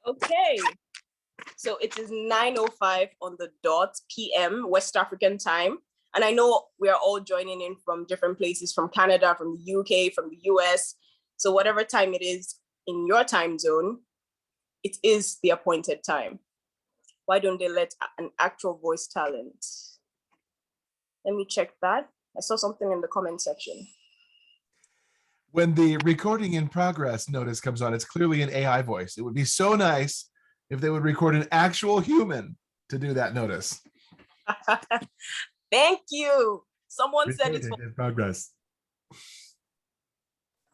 Okay, so it is 9:05 on the dot p.m. West African time. And I know we are all joining in from different places, from Canada, from the UK, from the US. So whatever time it is in your time zone, it is the appointed time. Why don't they let an actual voice talent? Let me check that. I saw something in the comment section. When the recording in progress notice comes on, it's clearly an AI voice. It would be so nice if they would record an actual human to do that notice. Thank you. Someone said it's in progress.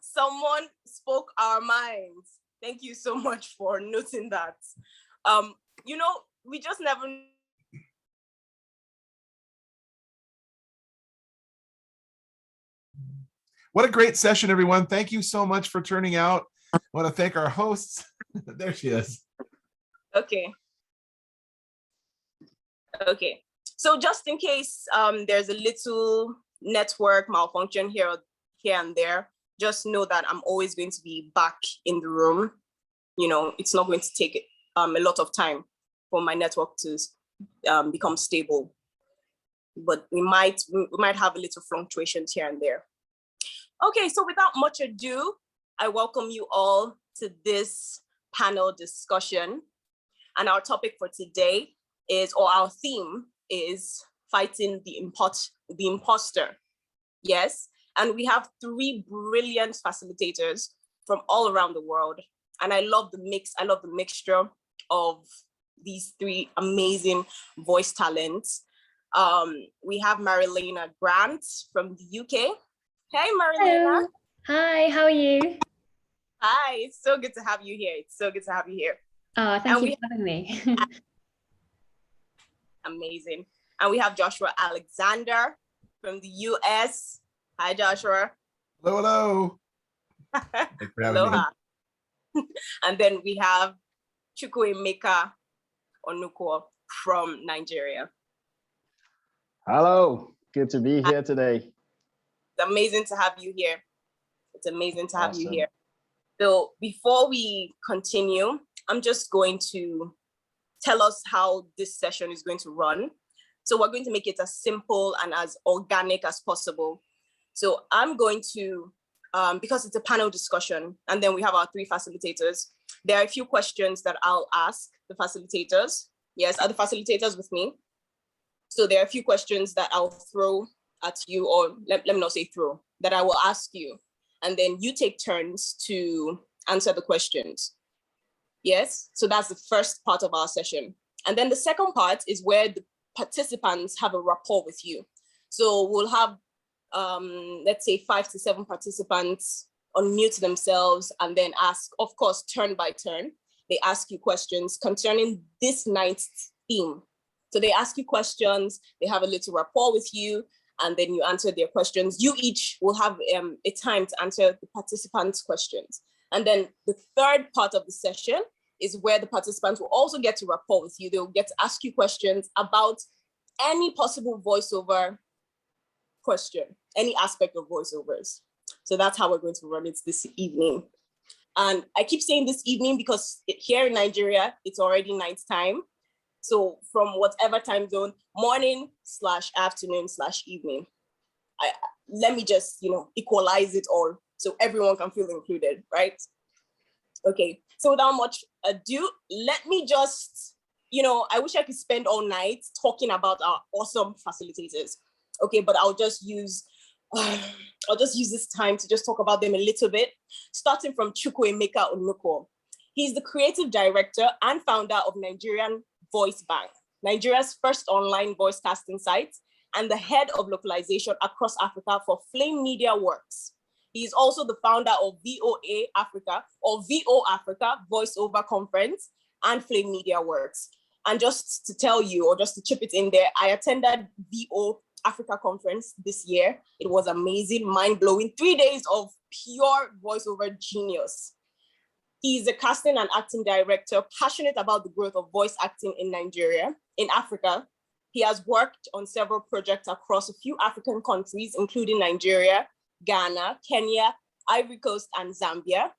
Someone spoke our minds. Thank you so much for noting that. We just never. What a great session, everyone. Thank you so much for turning out. I want to thank our hosts. There she is. Okay. So just in case there's a little network malfunction here and there, just know that I'm always going to be back in the room. It's not going to take a lot of time for my network to become stable, but we might have a little fluctuations here and there. Okay, so without much ado, I welcome you all to this panel discussion. And our topic for today is, or our theme is, fighting the imposter. Yes, and we have three brilliant facilitators from all around the world. And I love the mixture of these three amazing voice talents. We have Marilena Grant from the UK. Hey, Marilena. Hello. Hi, how are you? Hi, it's so good to have you here. Oh, thank you for having me. Amazing. And we have Joshua Alexander from the US. Hi, Joshua. Hello. Thanks for having me. And then we have Chukwuemeka Onuko from Nigeria. Hello, good to be here today. It's amazing to have you here. Awesome. So before we continue, I'm just going to tell us how this session is going to run. So we're going to make it as simple and as organic as possible. So I'm going to, because it's a panel discussion, and then we have our three facilitators, there are a few questions that I'll ask the facilitators. Yes, are the facilitators with me? So there are a few questions that I'll throw at you, or let me not say throw, that I will ask you. And then you take turns to answer the questions. Yes, so that's the first part of our session. And then the second part is where the participants have a rapport with you. So we'll have, let's say 5 to 7 participants unmute themselves and then ask, of course, turn by turn. They ask you questions concerning this night's theme. So they ask you questions, they have a little rapport with you, and then you answer their questions. You each will have a time to answer the participants' questions. And then the third part of the session is where the participants will also get to rapport with you. They'll get to ask you questions about any possible voiceover question, any aspect of voiceovers. So that's how we're going to run it this evening. And I keep saying this evening because here in Nigeria, it's already nighttime. So from whatever time zone, morning/afternoon/evening. Let me just, equalize it all so everyone can feel included, right? Okay, so without much ado, let me just, I wish I could spend all night talking about our awesome facilitators. Okay, but I'll just use this time to just talk about them a little bit, starting from Chukwuemeka Onuko. He's the creative director and founder of Nigerian Voice Bank, Nigeria's first online voice casting site, and the head of localization across Africa for Flame Media Works. He is also the founder of VOA Africa, or VO Africa Voiceover Conference and Flame Media Works. And just to tell you, or just to chip it in there, I attended VO Africa Conference this year. It was amazing, mind-blowing, 3 days of pure voiceover genius. He's a casting and acting director, passionate about the growth of voice acting in Nigeria, in Africa. He has worked on several projects across a few African countries, including Nigeria, Ghana, Kenya, Ivory Coast, and Zambia.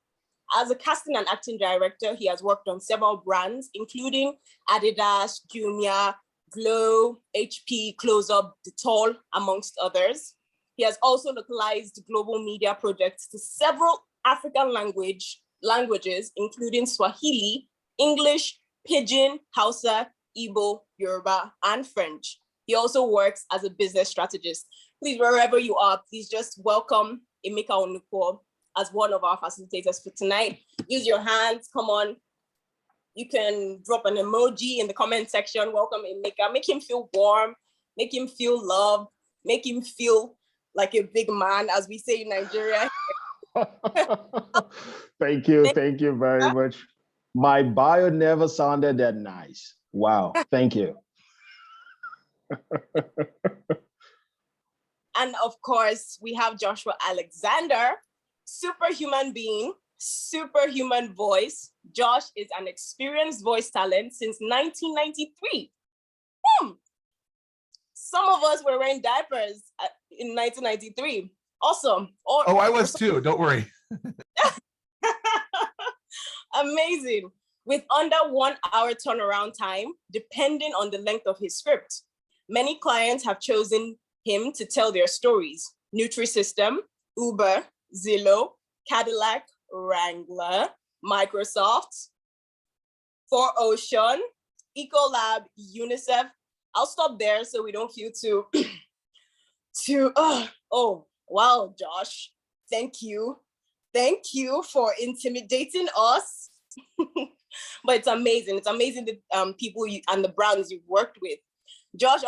As a casting and acting director, he has worked on several brands, including Adidas, Jumia, Glow, HP, Close Up, Dettol, amongst others. He has also localized global media projects to several African languages, including Swahili, English, Pidgin, Hausa, Igbo, Yoruba, and French. He also works as a business strategist. Please, wherever you are, please just welcome Emeka Onuko as one of our facilitators for tonight. Use your hands, come on. You can drop an emoji in the comment section. Welcome Emeka, make him feel warm, make him feel loved, make him feel like a big man, as we say in Nigeria. Thank you very much. My bio never sounded that nice. Wow, thank you. And of course, we have Joshua Alexander, superhuman being, superhuman voice. Josh is an experienced voice talent since 1993. Some of us were wearing diapers in 1993. Awesome. Oh, I was too, don't worry. Amazing. With under 1 hour turnaround time, depending on the length of his script. Many clients have chosen him to tell their stories. Nutrisystem, Uber, Zillow, Cadillac, Wrangler, Microsoft, 4Ocean, Ecolab, UNICEF. I'll stop there so we don't feel oh, wow, Josh, thank you. Thank you for intimidating us. But it's amazing. It's amazing the people and the brands you've worked with. Josh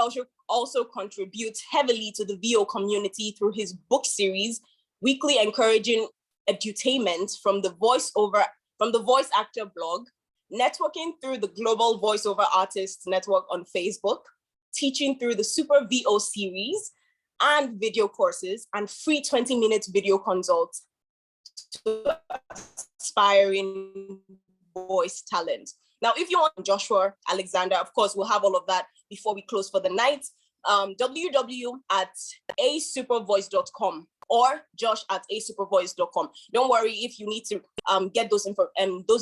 also contributes heavily to the VO community through his book series, weekly encouraging edutainment from the voice actor blog, networking through the Global Voiceover Artists Network on Facebook, teaching through the Super VO series and video courses, and free 20-minute video consults to aspiring voice talent. Now, if you want Joshua Alexander, of course, we'll have all of that before we close for the night. www.asupervoice.com or josh@asupervoice.com. Don't worry if you need to get those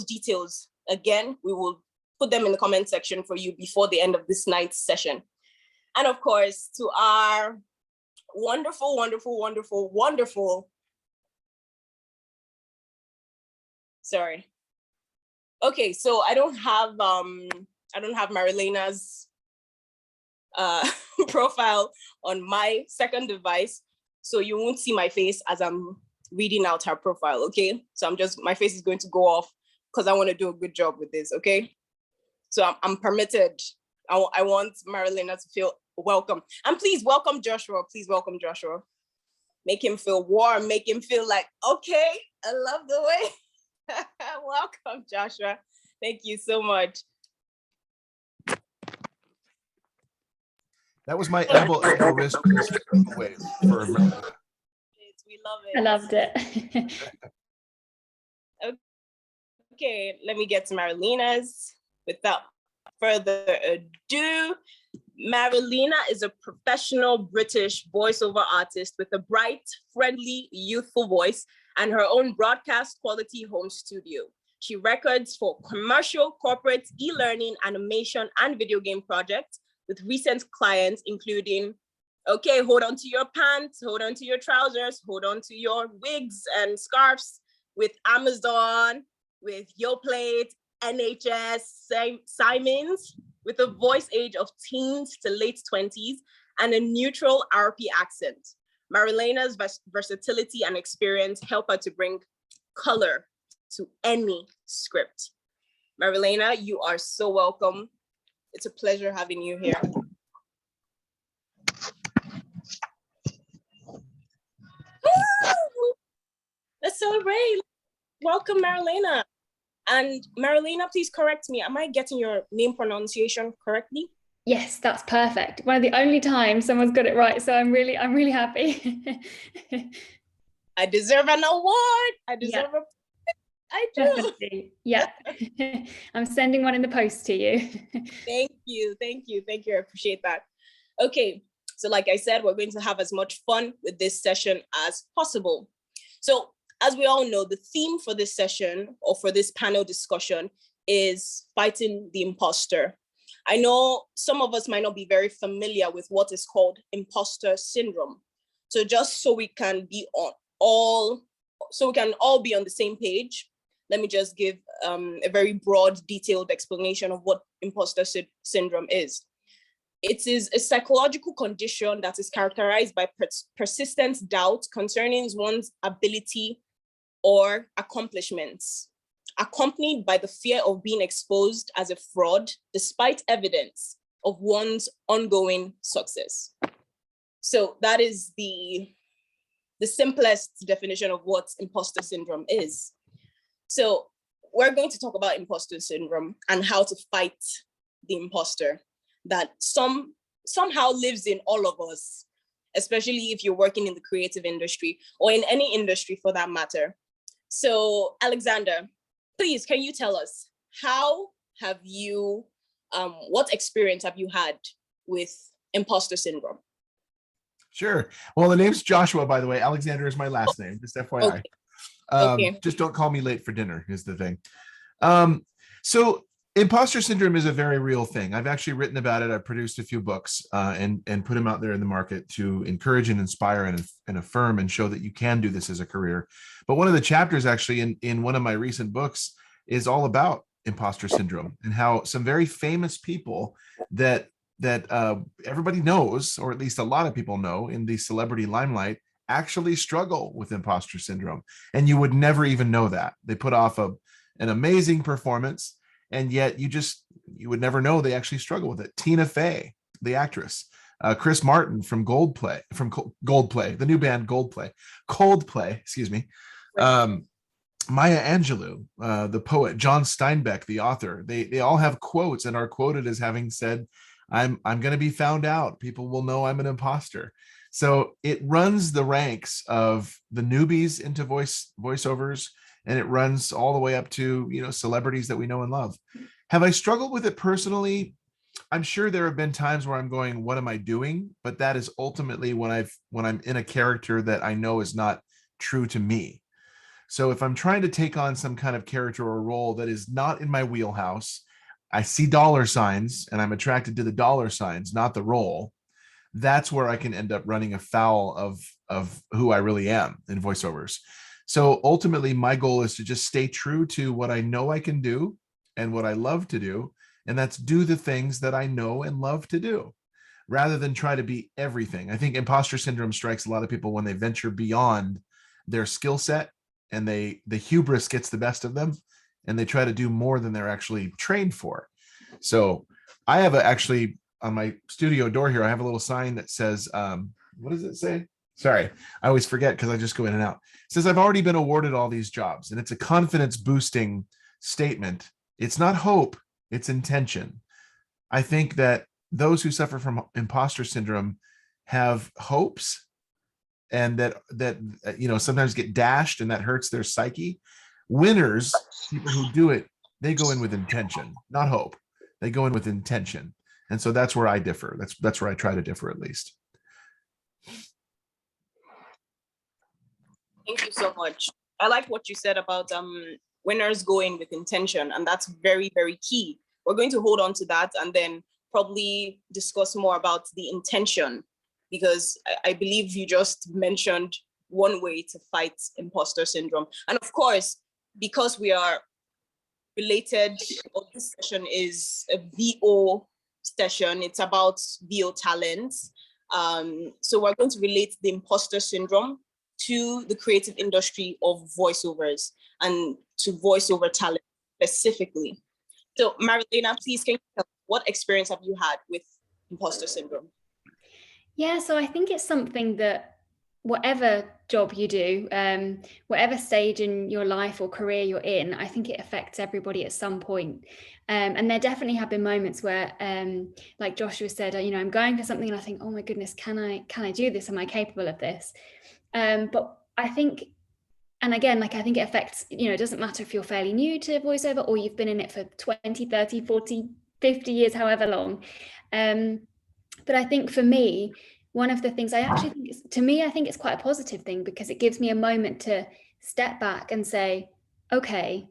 details. Again, we will put them in the comment section for you before the end of this night's session. And of course, to our wonderful, wonderful, wonderful, wonderful. Sorry. Okay, so I don't have Marilena's profile on my second device, so you won't see my face as I'm reading out her profile. Okay, so my face is going to go off because I want to do a good job with this. Okay, so I'm permitted. I want Marilena to feel welcome, and please welcome Joshua. Please welcome Joshua. Make him feel warm. Make him feel like, okay, I love the way. Welcome, Joshua. Thank you so much. That was my elbow wrist wave for Marilena. We love it. I loved it. Okay, let me get to Marilena's. Without further ado, Marilena is a professional British voiceover artist with a bright, friendly, youthful voice and her own broadcast quality home studio. She records for commercial, corporate, e-learning, animation, and video game projects with recent clients, including, okay, hold on to your pants, hold on to your trousers, hold on to your wigs and scarves, with Amazon, with Yoplait, NHS, Simons, with a voice age of teens to late 20s and a neutral RP accent. Marilena's versatility and experience help her to bring color to any script. Marilena, you are so welcome. It's a pleasure having you here. Let's celebrate. Welcome, Marilena. And Marilena, please correct me. Am I getting your name pronunciation correctly? Yes, that's perfect. One of the only times someone's got it right, so I'm really happy. I deserve an award. I deserve I do. Definitely. Yeah. I'm sending one in the post to you. Thank you. I appreciate that. Okay, so like I said, we're going to have as much fun with this session as possible. So as we all know, the theme for this session or for this panel discussion is fighting the imposter. I know some of us might not be very familiar with what is called imposter syndrome. So just so we can all be on the same page, let me just give a very broad, detailed explanation of what imposter syndrome is. It is a psychological condition that is characterized by persistent doubt concerning one's ability or accomplishments, accompanied by the fear of being exposed as a fraud, despite evidence of one's ongoing success. So that is the simplest definition of what imposter syndrome is. So we're going to talk about imposter syndrome and how to fight the imposter that somehow lives in all of us, especially if you're working in the creative industry or in any industry for that matter. So Alexander, please, can you tell us what experience have you had with imposter syndrome? Sure. Well, the name's Joshua, by the way. Alexander is my last name, just FYI. Okay. Just don't call me late for dinner is the thing. So imposter syndrome is a very real thing. I've actually written about it. I've produced a few books and put them out there in the market to encourage and inspire and affirm and show that you can do this as a career. But one of the chapters actually in one of my recent books is all about imposter syndrome and how some very famous people that everybody knows, or at least a lot of people know in the celebrity limelight, actually struggle with imposter syndrome. And you would never even know that. They put off an amazing performance, and yet you would never know they actually struggle with it. Tina Fey, the actress, Chris Martin from Coldplay, the new band Coldplay, excuse me. Maya Angelou, the poet, John Steinbeck, the author, they all have quotes and are quoted as having said, I'm going to be found out. People will know I'm an imposter. So it runs the ranks of the newbies into voiceovers, and it runs all the way up to, celebrities that we know and love. Have I struggled with it personally? I'm sure there have been times where I'm going, what am I doing? But that is ultimately when I'm in a character that I know is not true to me. So if I'm trying to take on some kind of character or role that is not in my wheelhouse, I see dollar signs and I'm attracted to the dollar signs, not the role. That's where I can end up running afoul of who I really am in voiceovers. So ultimately, my goal is to just stay true to what I know I can do and what I love to do. And that's do the things that I know and love to do, rather than try to be everything. I think imposter syndrome strikes a lot of people when they venture beyond their skill set and the hubris gets the best of them and they try to do more than they're actually trained for. So I have actually on my studio door here, I have a little sign that says, what does it say? Sorry, I always forget because I just go in and out. It says, I've already been awarded all these jobs. And it's a confidence boosting statement. It's not hope, it's intention. I think that those who suffer from imposter syndrome have hopes and that sometimes get dashed and that hurts their psyche. Winners, people who do it, they go in with intention, not hope. They go in with intention. And so that's where I differ. That's where I try to differ, at least. Thank you so much. I like what you said about winners going with intention, and that's very, very key. We're going to hold on to that and then probably discuss more about the intention, because I believe you just mentioned one way to fight imposter syndrome. And of course, because we are related, or this session is a VO session, it's about VO talents. So we're going to relate the imposter syndrome to the creative industry of voiceovers and to voiceover talent specifically. So Marilena, please, can you tell us what experience have you had with imposter syndrome? Yeah, so I think it's something that whatever job you do, whatever stage in your life or career you're in, I think it affects everybody at some point. And there definitely have been moments where, like Joshua said, I'm going for something and I think, oh my goodness, can I do this? Am I capable of this? But I think, and again, I think it affects, it doesn't matter if you're fairly new to voiceover or you've been in it for 20, 30, 40, 50 years, however long. But I think for me, one of the things I actually think is, to me, I think it's quite a positive thing because it gives me a moment to step back and say, okay,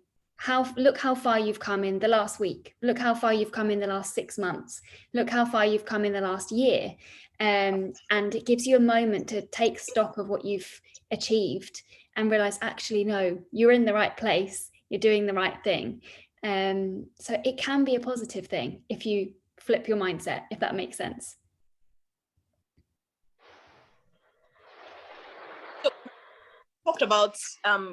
look how far you've come in the last week. Look how far you've come in the last 6 months. Look how far you've come in the last year. And it gives you a moment to take stock of what you've achieved and realize, actually, no, you're in the right place. You're doing the right thing. So it can be a positive thing if you flip your mindset, if that makes sense. So, talked about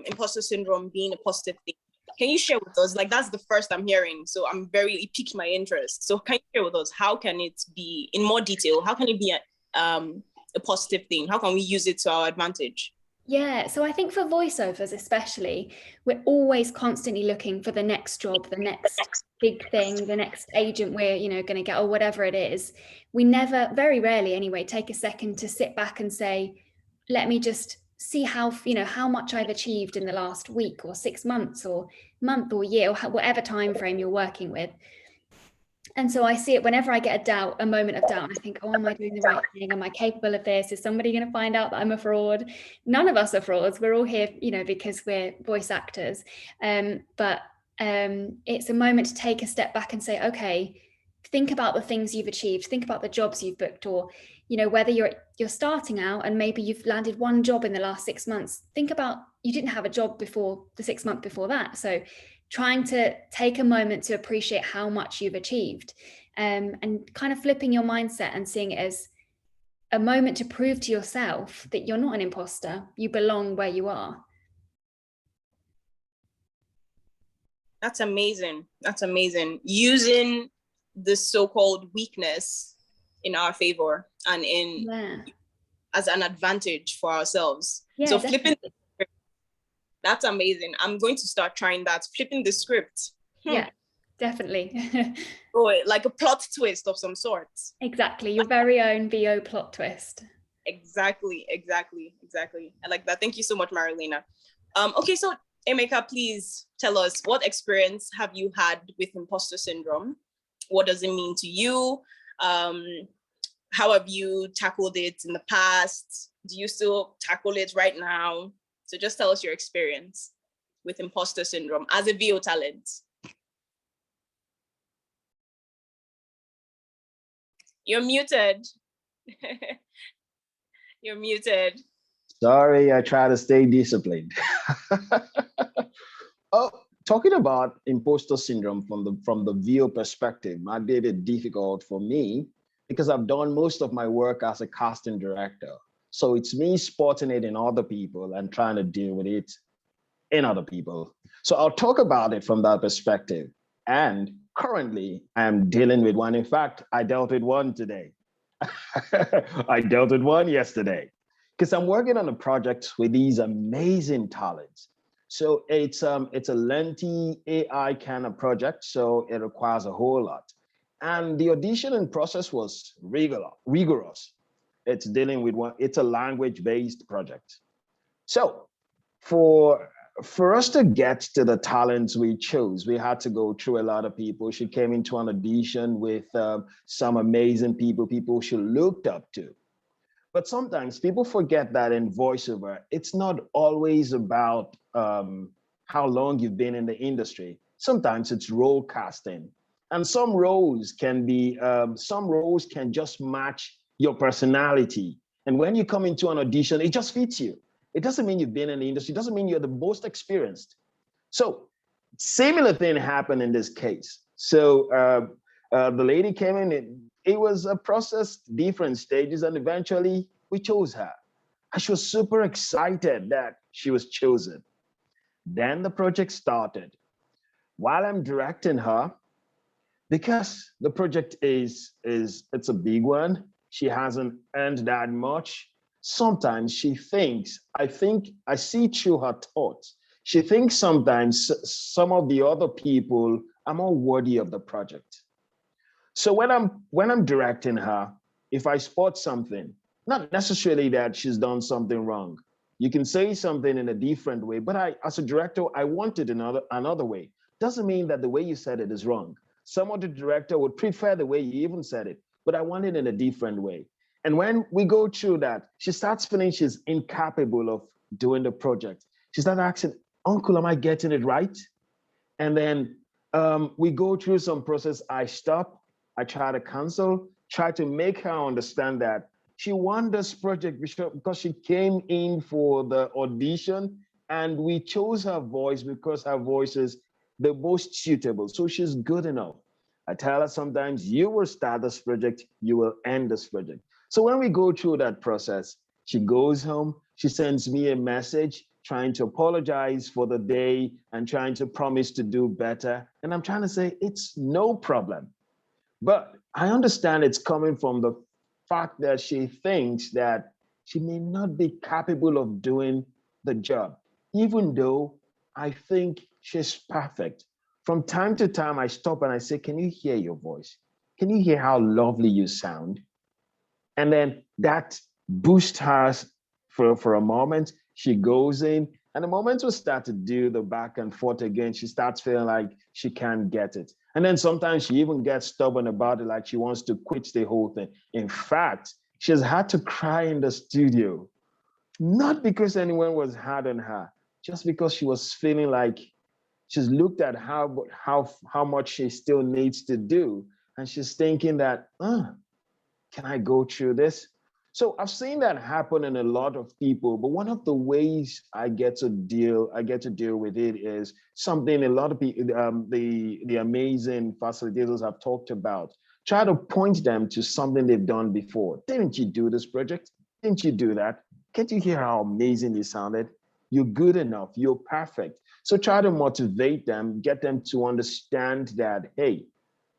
imposter syndrome being a positive thing. Can you share with us, like that's the first I'm hearing, so it piqued my interest. So can you share with us, how can it be, in more detail, how can it be a positive thing? How can we use it to our advantage? Yeah, so I think for voiceovers especially, we're always constantly looking for the next job, the next big thing, the next agent we're, going to get, or whatever it is. We never, very rarely anyway, take a second to sit back and say, let me just see how much I've achieved in the last week or 6 months or month or year, or whatever time frame you're working with. And so I see it whenever I get a moment of doubt, and I think, oh, am I doing the right thing? Am I capable of this? Is somebody going to find out that I'm a fraud? None of us are frauds. We're all here, because we're voice actors. But it's a moment to take a step back and say, okay, think about the things you've achieved. Think about the jobs you've booked, or, whether you're starting out and maybe you've landed one job in the last 6 months. Think about, you didn't have a job before the 6 months before that. So trying to take a moment to appreciate how much you've achieved, and kind of flipping your mindset and seeing it as a moment to prove to yourself that you're not an imposter. You belong where you are. That's amazing. That's amazing. Using the so-called weakness in our favor and as an advantage for ourselves. Yeah, so definitely. flipping, that's amazing. I'm going to start trying that, flipping the script. Yeah, definitely. Like a plot twist of some sort. Exactly, your very own VO plot twist. Exactly. I like that. Thank you so much, Marilena. Okay, so Emeka, please tell us, what experience have you had with imposter syndrome? What does it mean to you? How have you tackled it in the past? Do you still tackle it right now? So just tell us your experience with imposter syndrome as a VO talent. You're muted. You're muted. Sorry, I try to stay disciplined. Oh, talking about imposter syndrome from the VO perspective, I made it difficult for me because I've done most of my work as a casting director. So it's me spotting it in other people and trying to deal with it in other people. So I'll talk about it from that perspective. And currently, I'm dealing with one. In fact, I dealt with one today. I dealt with one yesterday because I'm working on a project with these amazing talents. So it's a lengthy AI kind of project, so it requires a whole lot. And the auditioning process was rigorous. It's dealing with it's a language-based project. So for us to get to the talents we chose, we had to go through a lot of people. She came into an audition with some amazing people she looked up to. But sometimes people forget that in voiceover, it's not always about how long you've been in the industry. Sometimes it's role casting. And some roles can just match your personality. And when you come into an audition, it just fits you. It doesn't mean you've been in the industry. It doesn't mean you're the most experienced. So similar thing happened in this case. So the lady came in, it was a process, different stages, and eventually we chose her. And she was super excited that she was chosen. Then the project started. While I'm directing her, because the project it's a big one, she hasn't earned that much. Sometimes she thinks, I see through her thoughts. She thinks sometimes some of the other people are more worthy of the project. So when I'm directing her, if I spot something, not necessarily that she's done something wrong, you can say something in a different way, but as a director, I want it another way. Doesn't mean that the way you said it is wrong. Some other director would prefer the way you even said it, but I want it in a different way. And when we go through that, she starts feeling she's incapable of doing the project. She started asking, Uncle, am I getting it right? And then we go through some process. I stop, I try to cancel, try to make her understand that she won this project because she came in for the audition, and we chose her voice because her voice is the most suitable. So she's good enough. I tell her sometimes, you will start this project, you will end this project. So when we go through that process, she goes home, she sends me a message trying to apologize for the day and trying to promise to do better. And I'm trying to say, it's no problem. But I understand it's coming from the fact that she thinks that she may not be capable of doing the job, even though I think she's perfect. From time to time, I stop and I say, can you hear your voice? Can you hear how lovely you sound? And then that boosts her for a moment. She goes in, and the moment we start to do the back and forth again, she starts feeling like she can't get it. And then sometimes she even gets stubborn about it, like she wants to quit the whole thing. In fact, she's had to cry in the studio, not because anyone was hard on her, just because she was feeling like she's looked at how much she still needs to do. And she's thinking that, can I go through this? So I've seen that happen in a lot of people, but one of the ways I get to deal with it is something a lot of people, the amazing facilitators have talked about. Try to point them to something they've done before. Didn't you do this project? Didn't you do that? Can't you hear how amazing you sounded? You're good enough. You're perfect. So try to motivate them, get them to understand that, hey,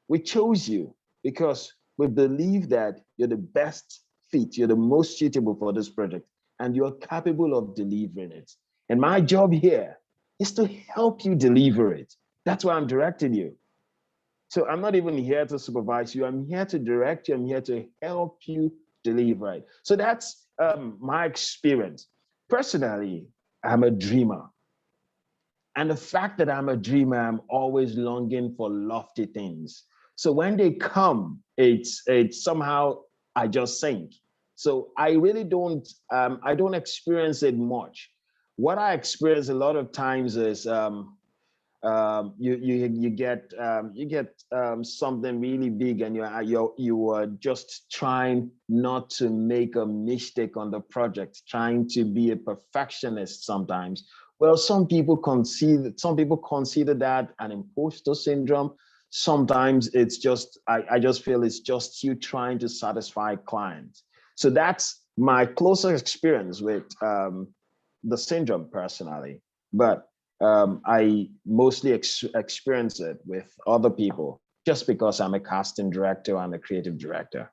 we chose you because we believe that you're the best fit, you're the most suitable for this project, and you're capable of delivering it. And my job here is to help you deliver it. That's why I'm directing you. So I'm not even here to supervise you. I'm here to direct you. I'm here to help you deliver it. So that's my experience. Personally, I'm a dreamer. And the fact that I'm a dreamer, I'm always longing for lofty things. So when they come, it's somehow I just sink. So I really don't I don't experience it much. What I experience a lot of times is you get something really big, and you are just trying not to make a mistake on the project, trying to be a perfectionist sometimes. Well, some people consider that an imposter syndrome. Sometimes it's just I just feel it's just you trying to satisfy clients. So that's my closest experience with the syndrome personally. But I mostly experience it with other people just because I'm a casting director and a creative director.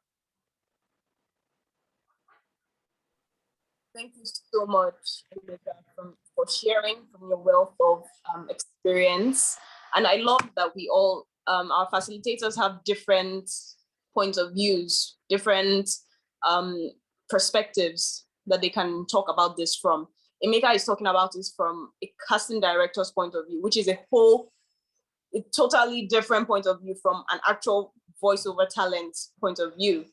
Thank you so much, Emeka, for sharing from your wealth of experience. And I love that we all, our facilitators have different points of views, different perspectives that they can talk about this from. Emeka is talking about this from a casting director's point of view, which is a totally different point of view from an actual voiceover talent point of view.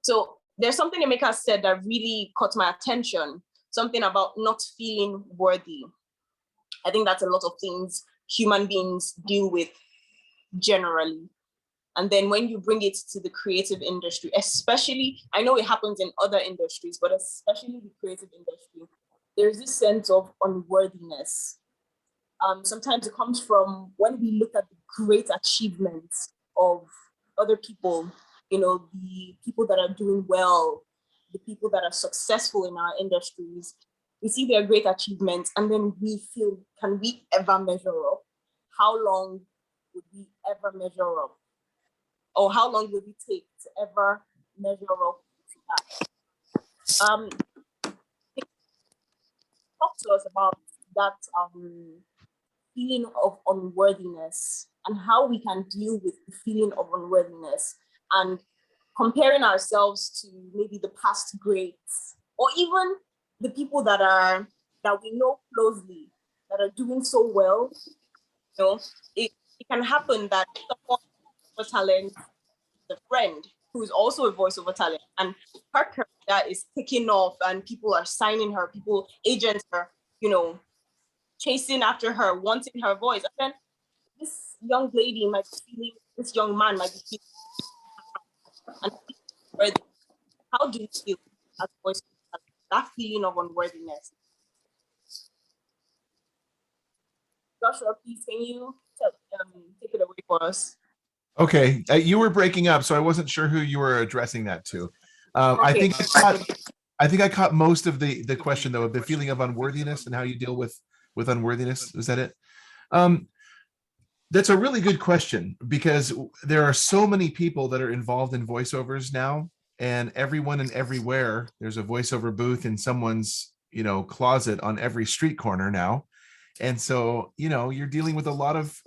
So there's something Emeka said that really caught my attention, something about not feeling worthy. I think that's a lot of things human beings deal with generally. And then when you bring it to the creative industry, especially, I know it happens in other industries, but especially the creative industry, there's this sense of unworthiness. Sometimes it comes from when we look at the great achievements of other people, the people that are doing well, the people that are successful in our industries. We see their great achievements, and then we feel, can we ever measure up? How long would we ever measure up? Or how long would it take to ever measure up to that? Talk to us about that feeling of unworthiness and how we can deal with the feeling of unworthiness and comparing ourselves to maybe the past greats or even the people that we know closely that are doing so well. It can happen that someone with talent, the friend who is also a voiceover talent, and her career is taking off and people are signing her, agents are, chasing after her, wanting her voice. And then this young lady might be feeling, this young man might be feeling, and how do you feel as voice, that feeling of unworthiness? Joshua, please, can you take it away for us? Okay, you were breaking up, so I wasn't sure who you were addressing that to. Okay. I think I caught most of the question though, of the feeling of unworthiness and how you deal with unworthiness. Is that it? That's a really good question, because there are so many people that are involved in voiceovers now, and everyone and everywhere there's a voiceover booth in someone's, closet on every street corner now. And so, you're dealing with a lot of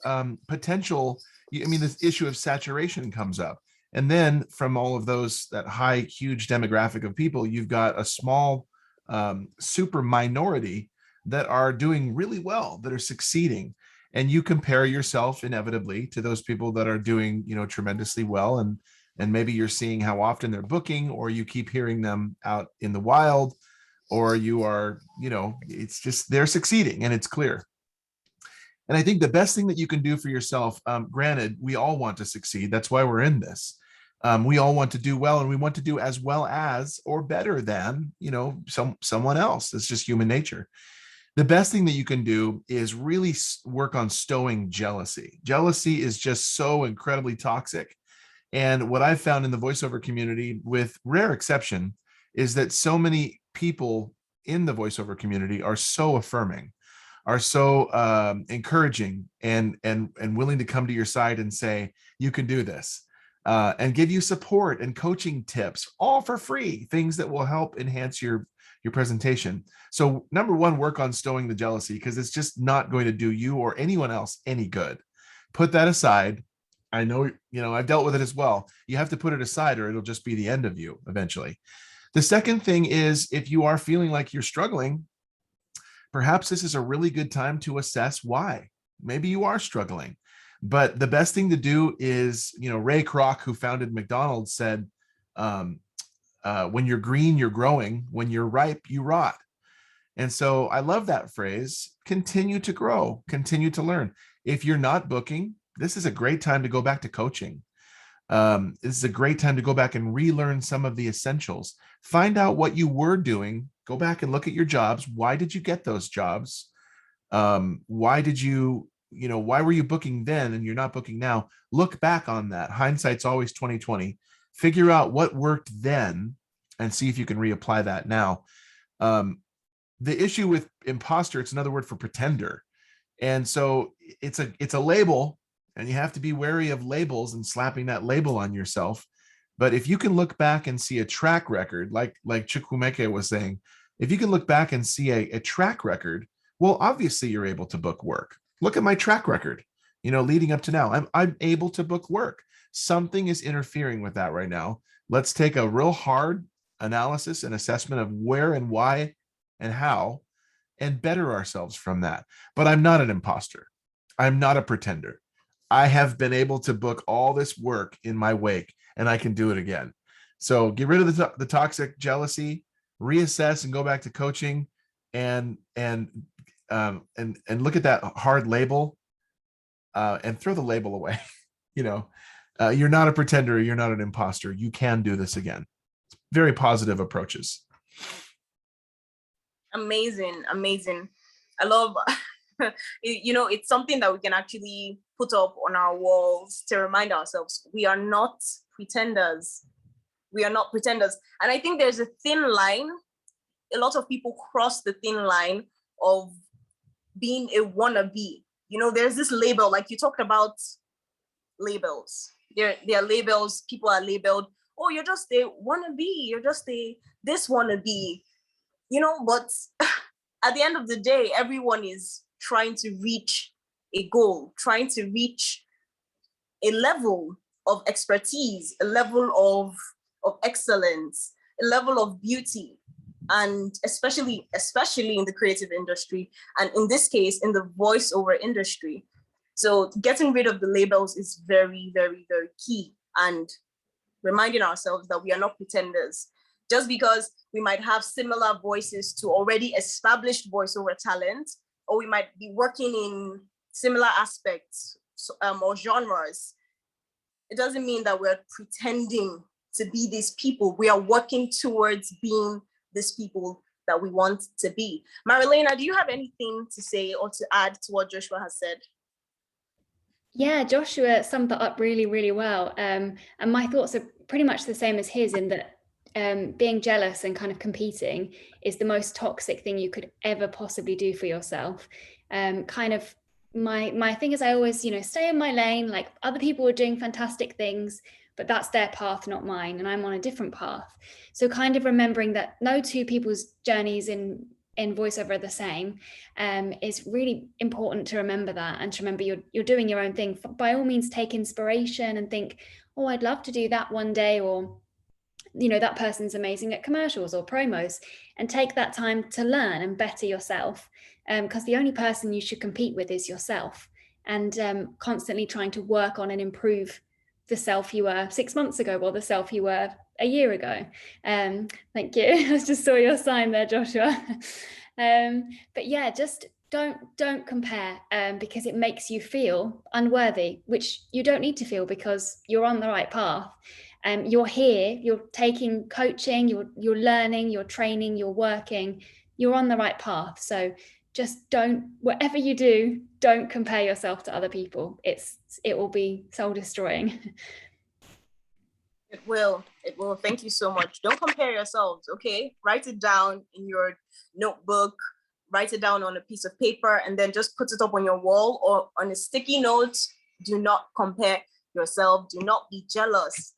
potential. I mean, this issue of saturation comes up. And then from all of those, that high, huge demographic of people, you've got a small, super minority that are doing really well, that are succeeding. And you compare yourself inevitably to those people that are doing, tremendously well. And maybe you're seeing how often they're booking, or you keep hearing them out in the wild, or you are, it's just, they're succeeding and it's clear. And I think the best thing that you can do for yourself, granted, we all want to succeed. That's why we're in this. We all want to do well, and we want to do as well as or better than, someone else. It's just human nature. The best thing that you can do is really work on stowing jealousy. Jealousy is just so incredibly toxic. And what I've found in the voiceover community, with rare exception, is that so many people in the voiceover community are so affirming, are so encouraging, and willing to come to your side and say, you can do this, and give you support and coaching tips, all for free, things that will help enhance your presentation. So number one, work on stowing the jealousy, because it's just not going to do you or anyone else any good. Put that aside. I know, I've dealt with it as well. You have to put it aside, or it'll just be the end of you eventually. The second thing is, if you are feeling like you're struggling, perhaps this is a really good time to assess why. Maybe you are struggling. But the best thing to do is, Ray Kroc, who founded McDonald's, said, when you're green, you're growing. When you're ripe, you rot. And so I love that phrase. Continue to grow, continue to learn. If you're not booking, this is a great time to go back to coaching. This is a great time to go back and relearn some of the essentials. Find out what you were doing. Go back and look at your jobs. Why did you get those jobs? Why did you, why were you booking then and you're not booking now? Look back on that. Hindsight's always 20/20. Figure out what worked then and see if you can reapply that now. The issue with imposter, it's another word for pretender. And so it's a label, and you have to be wary of labels and slapping that label on yourself. But if you can look back and see a track record, like Chukwumeke was saying, if you can look back and see a track record, well, obviously you're able to book work. Look at my track record, leading up to now. I'm able to book work. Something is interfering with that right now. Let's take a real hard analysis and assessment of where and why and how, and better ourselves from that. But I'm not an imposter. I'm not a pretender. I have been able to book all this work in my wake, and I can do it again. So get rid of the toxic jealousy, reassess, and go back to coaching, and look at that hard label, and throw the label away. You're not a pretender. You're not an imposter. You can do this again. It's very positive approaches. Amazing. I love, it's something that we can actually put up on our walls to remind ourselves we are not pretenders. We are not pretenders. And I think there's a thin line. A lot of people cross the thin line of being a wannabe. There's this label, like you talked about labels. There are labels. People are labeled, oh, you're just a wannabe. You're just this wannabe. But at the end of the day, everyone is trying to reach a goal, trying to reach a level of expertise, a level of excellence, a level of beauty, and especially in the creative industry, and in this case, in the voiceover industry. So getting rid of the labels is very, very, very key, and reminding ourselves that we are not pretenders. Just because we might have similar voices to already established voiceover talent or we might be working in similar aspects or genres, it doesn't mean that we're pretending to be these people. We are working towards being these people that we want to be. Marilena, do you have anything to say or to add to what Joshua has said? Yeah, Joshua summed that up really, really well. And my thoughts are pretty much the same as his, in that being jealous and kind of competing is the most toxic thing you could ever possibly do for yourself. Kind of my thing is, I always, stay in my lane. Like, other people are doing fantastic things, but that's their path, not mine, and I'm on a different path. So kind of remembering that no two people's journeys in voiceover are the same, is really important to remember that, and to remember you're doing your own thing. By all means, take inspiration and think, oh, I'd love to do that one day, or that person's amazing at commercials or promos, and take that time to learn and better yourself, because the only person you should compete with is yourself, and constantly trying to work on and improve the self you were 6 months ago, or the self you were a year ago. Thank you. I just saw your sign there, Joshua. But yeah, just don't compare, because it makes you feel unworthy, which you don't need to feel, because you're on the right path. You're here, you're taking coaching, you're learning, you're training, you're working, you're on the right path. So just whatever you do, don't compare yourself to other people. It will be soul destroying. It will. Thank you so much. Don't compare yourselves, okay? Write it down in your notebook, write it down on a piece of paper, and then just put it up on your wall or on a sticky note. Do not compare yourself. Do not be jealous.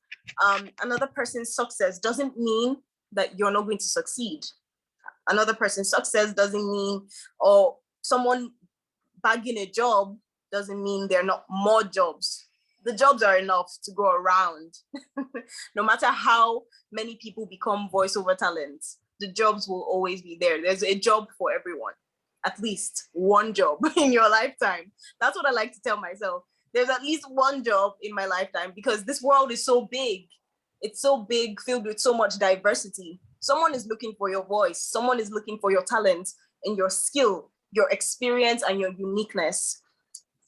Another person's success doesn't mean that you're not going to succeed. Another person's success doesn't mean, or someone bagging a job doesn't mean there are not more jobs. The jobs are enough to go around. No matter how many people become voiceover talents, the jobs will always be there. There's a job for everyone, at least one job in your lifetime. That's what I like to tell myself. There's at least one job in my lifetime, because this world is so big. It's so big, filled with so much diversity. Someone is looking for your voice. Someone is looking for your talent and your skill, your experience, and your uniqueness.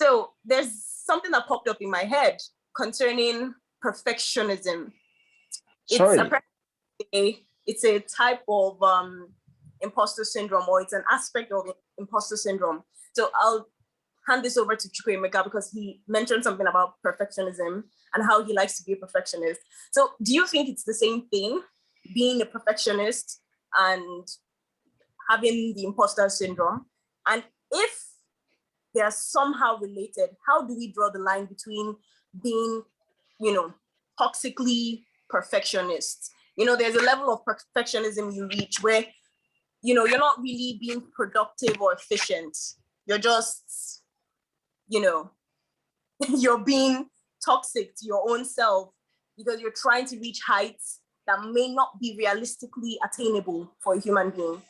So there's something that popped up in my head concerning perfectionism. It's a type of imposter syndrome, or it's an aspect of imposter syndrome. So I'll hand this over to Chukwuemeka, because he mentioned something about perfectionism and how he likes to be a perfectionist. So do you think it's the same thing, being a perfectionist and having the imposter syndrome? And if they are somehow related, how do we draw the line between being, toxically perfectionist? There's a level of perfectionism you reach where, you're not really being productive or efficient. You're just, you're being toxic to your own self, because you're trying to reach heights that may not be realistically attainable for a human being.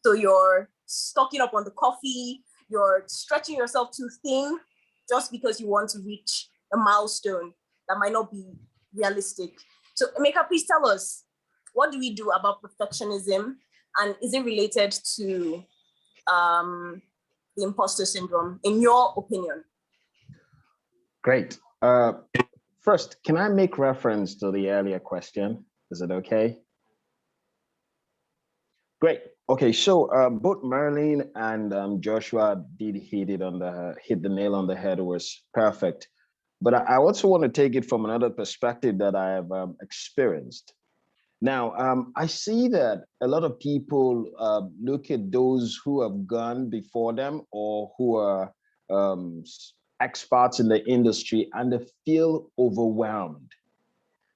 So you're stocking up on the coffee, you're stretching yourself too thin just because you want to reach a milestone that might not be realistic. So Emeka, please tell us, what do we do about perfectionism, and is it related to the imposter syndrome, in your opinion? Great. First, can I make reference to the earlier question? Is it okay? Great. Okay, so both Marilyn and Joshua did hit the nail on the head. It was perfect. But I also want to take it from another perspective that I have experienced. Now, I see that a lot of people look at those who have gone before them, or who are experts in the industry, and they feel overwhelmed.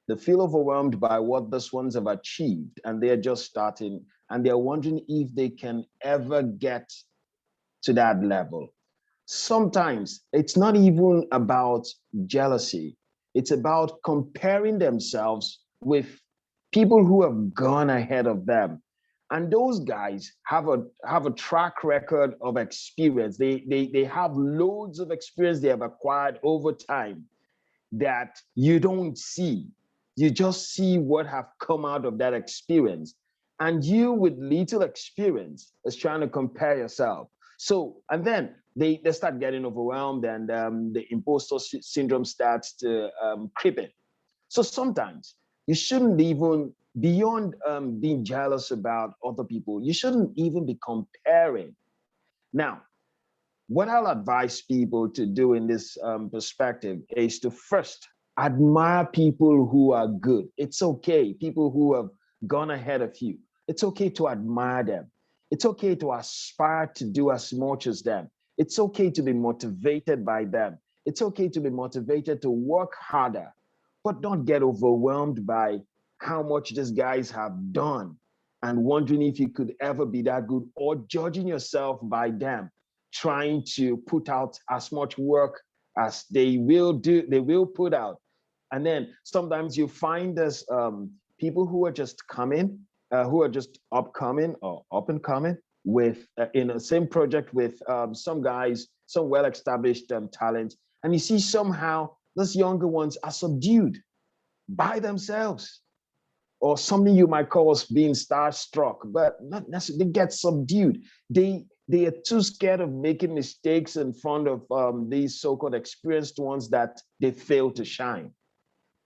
They feel overwhelmed by what these ones have achieved, and they're just starting, and they're wondering if they can ever get to that level. Sometimes it's not even about jealousy. It's about comparing themselves with people who have gone ahead of them. And those guys have a track record of experience. They have loads of experience they have acquired over time that you don't see. You just see what have come out of that experience. And you with little experience is trying to compare yourself. So, and then they start getting overwhelmed, and the imposter syndrome starts to creep in. So sometimes you shouldn't even, beyond being jealous about other people, you shouldn't even be comparing. Now, what I'll advise people to do in this perspective is to first admire people who are good. It's okay, people who have gone ahead of you. It's okay to admire them. It's okay to aspire to do as much as them. It's okay to be motivated by them. It's okay to be motivated to work harder, but don't get overwhelmed by how much these guys have done and wondering if you could ever be that good, or judging yourself by them, trying to put out as much work as they will put out. And then sometimes you find this people who are just coming, who are just upcoming or up and coming with in the same project with some guys, some well-established talent, and you see somehow those younger ones are subdued by themselves, or something you might call us being starstruck, but not necessarily. They get subdued. They are too scared of making mistakes in front of these so-called experienced ones that they fail to shine.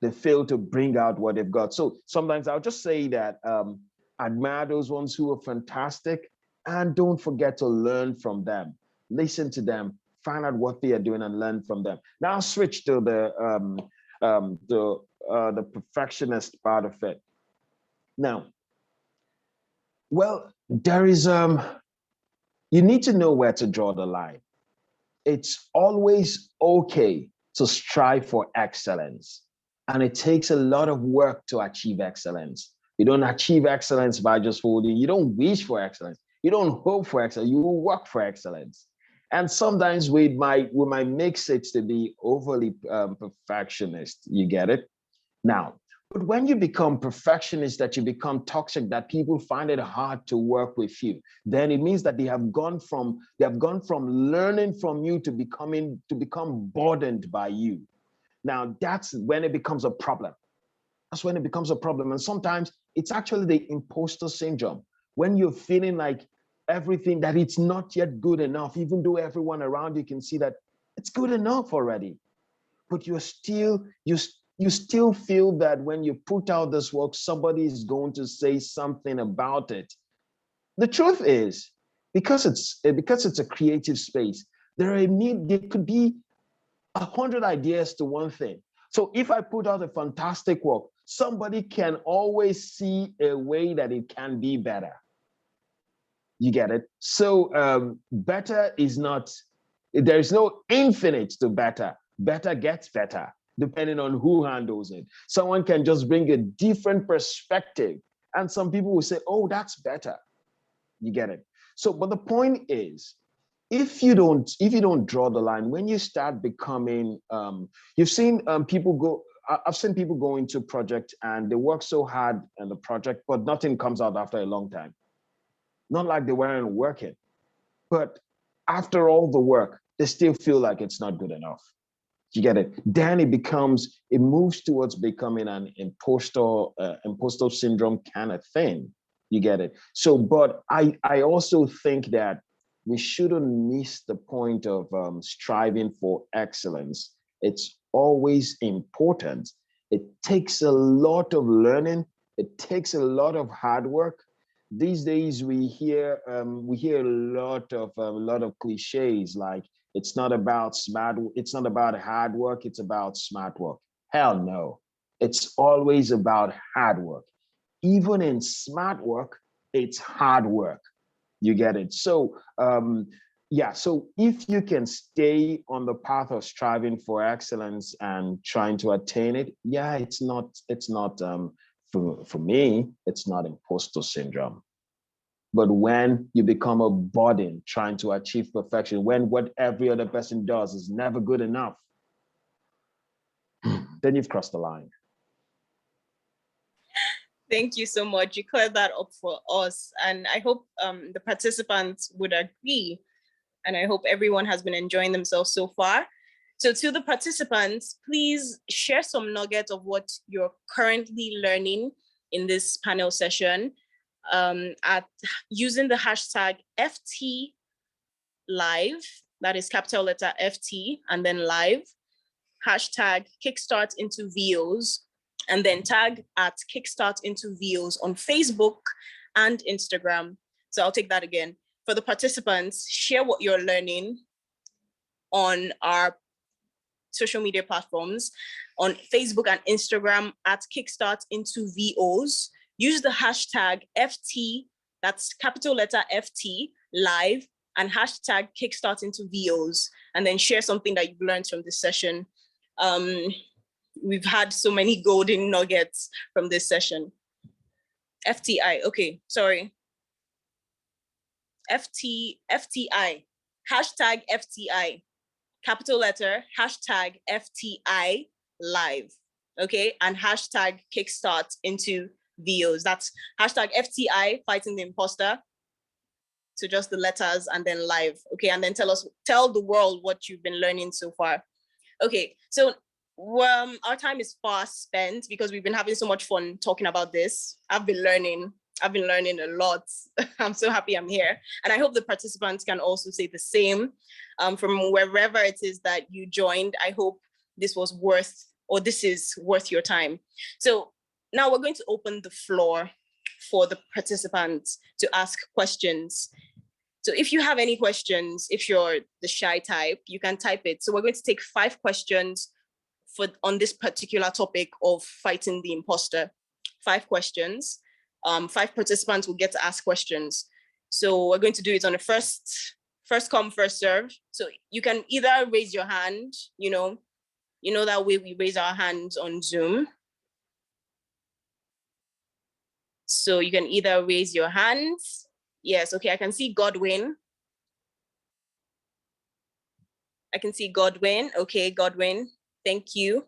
They fail to bring out what they've got. So sometimes I'll just say that admire those ones who are fantastic, and don't forget to learn from them. Listen to them, find out what they are doing, and learn from them. Now I'll switch to the perfectionist part of it. Now, well, there is you need to know where to draw the line. It's always okay to strive for excellence, and it takes a lot of work to achieve excellence. You don't achieve excellence by just holding. You don't wish for excellence. You don't hope for excellence. You will work for excellence. And sometimes we might mix it to be overly perfectionist. You get it? Now, but when you become perfectionist, that you become toxic, that people find it hard to work with you, then it means that they have gone from learning from you to become burdened by you. Now that's when it becomes a problem. That's when it becomes a problem. And sometimes it's actually the imposter syndrome. When you're feeling like everything, that it's not yet good enough, even though everyone around you can see that it's good enough already. But you still feel that when you put out this work, somebody is going to say something about it. The truth is, because it's a creative space, there could be 100 ideas to one thing. So if I put out a fantastic work, somebody can always see a way that it can be better. You get it? So better is not, there's no infinite to better. Better gets better, depending on who handles it. Someone can just bring a different perspective, and some people will say, oh, that's better. You get it? So, but the point is, if you don't draw the line, when you start becoming, you've seen people go, I've seen people go into a project and they work so hard in the project, but nothing comes out after a long time. Not like they weren't working, but after all the work, they still feel like it's not good enough. You get it? Then it moves towards becoming an imposter syndrome kind of thing. You get it? So, but I also think that we shouldn't miss the point of striving for excellence. It's always important. It takes a lot of learning. It takes a lot of hard work. These days we hear a lot of cliches like, it's not about hard work, it's about smart work. Hell no. It's always about hard work. Even in smart work, it's hard work. You get it? So yeah, so if you can stay on the path of striving for excellence and trying to attain it, yeah, it's not for me, it's not imposter syndrome. But when you become a burden trying to achieve perfection, when what every other person does is never good enough, then you've crossed the line. Thank you so much. You cleared that up for us. And I hope the participants would agree. And I hope everyone has been enjoying themselves so far. So to the participants, please share some nuggets of what you're currently learning in this panel session at using the hashtag FT live, that is capital letter FT, and then live, hashtag kickstart into VOs, and then tag at kickstart into VOs on Facebook and Instagram. So I'll take that again. For the participants, share what you're learning on our social media platforms on Facebook and Instagram at kickstart into VOs. Use the hashtag FT, that's capital letter FT, live, and hashtag kickstart into VOs, and then share something that you've learned from this session. We've had so many golden nuggets from this session. FTI, okay, sorry. FTI, hashtag FTI, capital letter, hashtag FTI live, okay? And hashtag kickstart into VOs. That's hashtag FTI fighting the imposter. So just the letters and then live, okay? And then tell the world what you've been learning so far. Okay, so our time is fast spent because we've been having so much fun talking about this. I've been learning a lot. I'm so happy I'm here. And I hope the participants can also say the same. From wherever it is that you joined, I hope this is worth your time. So now we're going to open the floor for the participants to ask questions. So if you have any questions, if you're the shy type, you can type it. So we're going to take 5 questions on this particular topic of fighting the imposter. 5 questions. 5 participants will get to ask questions. So we're going to do it on a first come, first serve. So you can either raise your hand, you know that way we raise our hands on Zoom. So you can either raise your hands. Yes, okay, I can see Godwin. Okay, Godwin, thank you.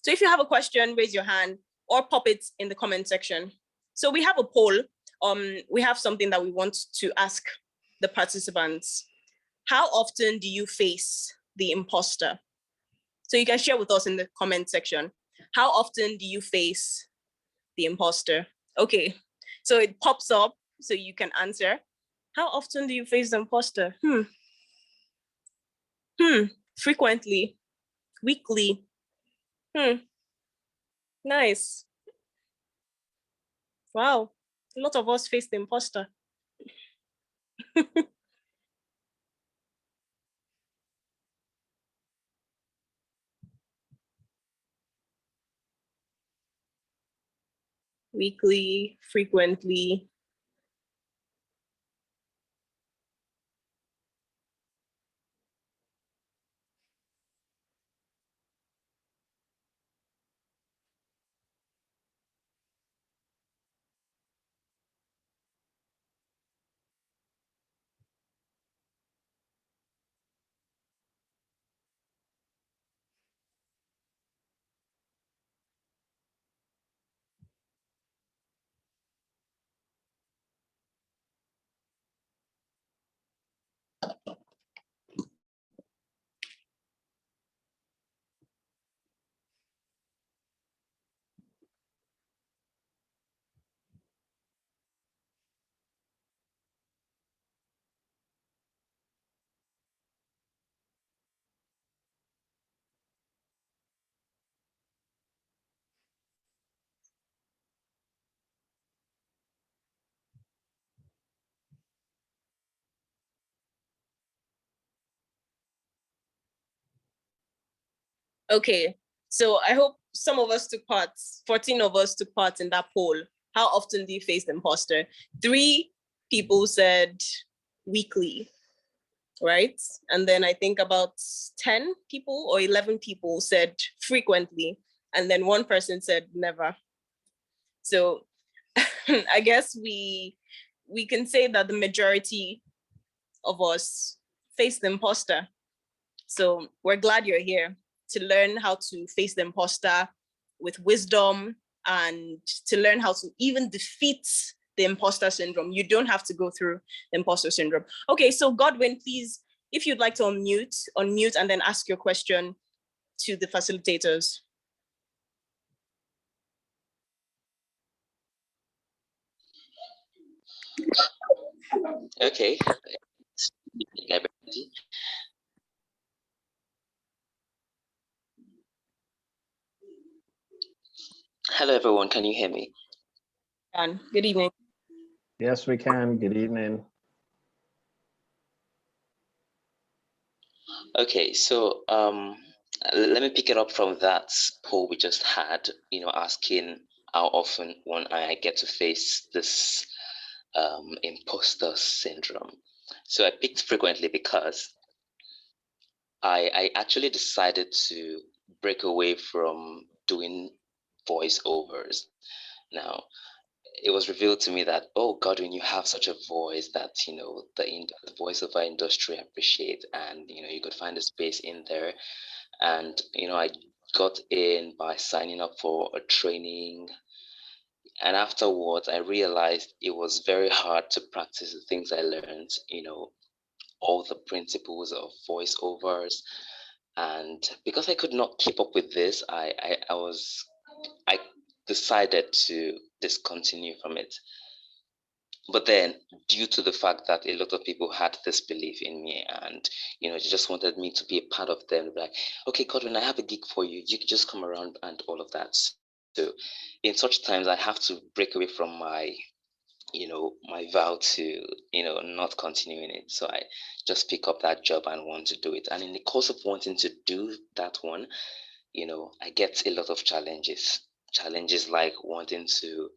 So if you have a question, raise your hand or pop it in the comment section. So we have a poll. We have something that we want to ask the participants. How often do you face the imposter? So you can share with us in the comment section. How often do you face the imposter? Okay, so it pops up so you can answer. How often do you face the imposter? Frequently, weekly. Nice. Wow, a lot of us face the imposter. Weekly, frequently. Okay, so I hope some of us took part, 14 of us took part in that poll. How often do you face the imposter? 3 people said weekly, right? And then I think about 10 people or 11 people said frequently. And then 1 person said never. So I guess we can say that the majority of us face the imposter. So we're glad you're here to learn how to face the imposter with wisdom and to learn how to even defeat the imposter syndrome. You don't have to go through the imposter syndrome. Okay, so Godwin, please, if you'd like to unmute and then ask your question to the facilitators. Okay. Hello, everyone. Can you hear me? And good evening. Yes, we can. Good evening. Okay, so let me pick it up from that poll we just had, asking how often when I get to face this imposter syndrome. So I picked frequently because I actually decided to break away from doing voiceovers. Now, it was revealed to me that, oh, Godwin, you have such a voice that, the voiceover industry appreciate, and, you could find a space in there. And, I got in by signing up for a training. And afterwards, I realized it was very hard to practice the things I learned, all the principles of voiceovers. And because I could not keep up with this, I decided to discontinue from it. But then, due to the fact that a lot of people had this belief in me, and they just wanted me to be a part of them, like, okay, Godwin, I have a gig for you. You can just come around and all of that. So, in such times, I have to break away from my vow to not continuing it. So I just pick up that job and want to do it. And in the course of wanting to do that one, I get a lot of challenges like wanting to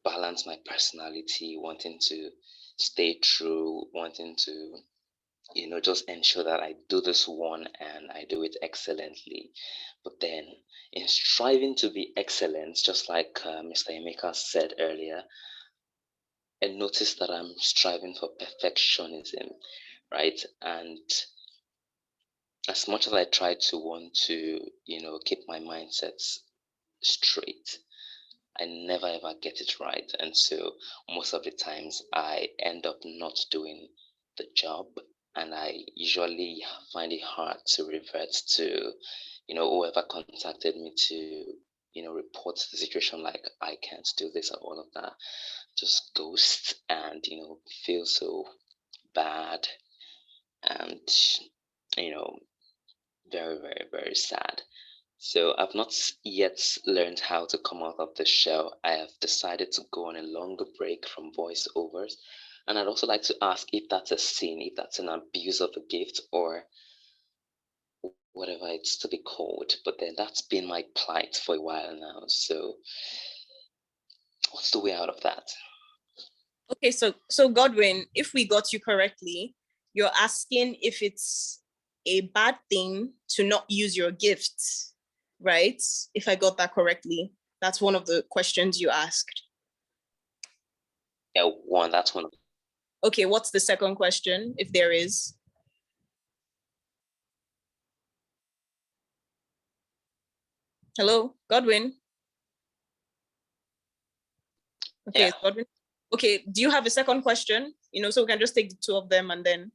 balance my personality, wanting to stay true, wanting to just ensure that I do this one and I do it excellently. But then in striving to be excellent, just like Mr. Emeka said earlier, I noticed that I'm striving for perfectionism, right? And as much as I try to want to, keep my mindsets straight, I never ever get it right. And so most of the times I end up not doing the job, and I usually find it hard to revert to, whoever contacted me to, report the situation, like I can't do this or all of that. Just ghost and, feel so bad and, you know, very, very, very sad. So I've not yet learned how to come out of the shell. I have decided to go on a longer break from voiceovers. And I'd also like to ask if that's a sin, if that's an abuse of a gift, or whatever it's to be called. But then that's been my plight for a while now. So what's the way out of that? Okay, so Godwin, if we got you correctly, you're asking if it's a bad thing to not use your gifts, right? If I got that correctly, that's one of the questions you asked. Yeah, that's one of. Okay, what's the second question, if there is? Hello, Godwin? Okay, Yeah. Godwin. Okay, do you have a second question? So we can just take the two of them and then.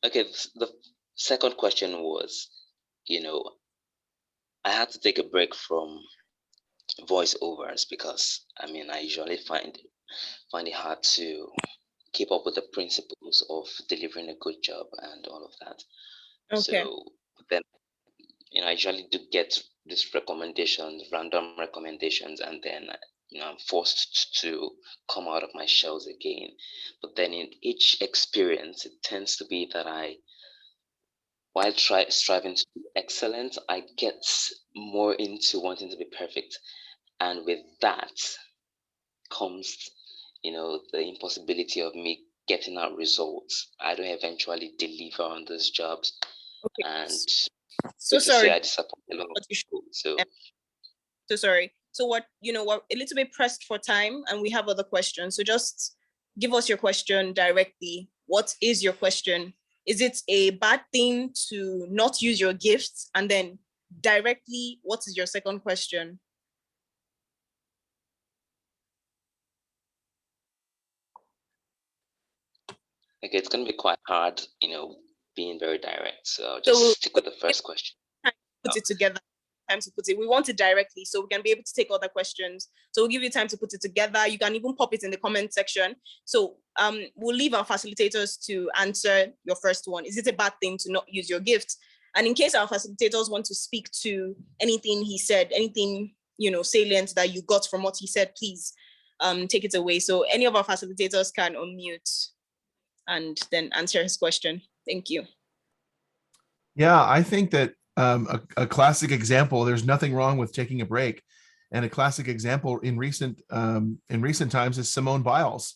Okay, the second question was, I had to take a break from voiceovers because I usually find it hard to keep up with the principles of delivering a good job and all of that. Okay. So then, I usually do get these recommendations, random recommendations, and then I'm forced to come out of my shells again. But then in each experience, it tends to be that while striving to be excellent, I get more into wanting to be perfect. And with that comes, the impossibility of me getting out results. I don't eventually deliver on those jobs. Okay. And so to say sorry. I disappoint a lot of people. So sorry. So we're a little bit pressed for time and we have other questions. So just give us your question directly. What is your question? Is it a bad thing to not use your gifts? And then directly, what is your second question? Okay, it's going to be quite hard, being very direct. So I'll just stick with the first question. Put it together. time to put it. We want it directly so we can be able to take other questions. So we'll give you time to put it together. You can even pop it in the comment section. So we'll leave our facilitators to answer your first one. Is it a bad thing to not use your gift? And in case our facilitators want to speak to anything he said, anything, you know, salient that you got from what he said, please take it away. So any of our facilitators can unmute and then answer his question. Thank you. Yeah, I think that a classic example, there's nothing wrong with taking a break. And a classic example in recent times is Simone Biles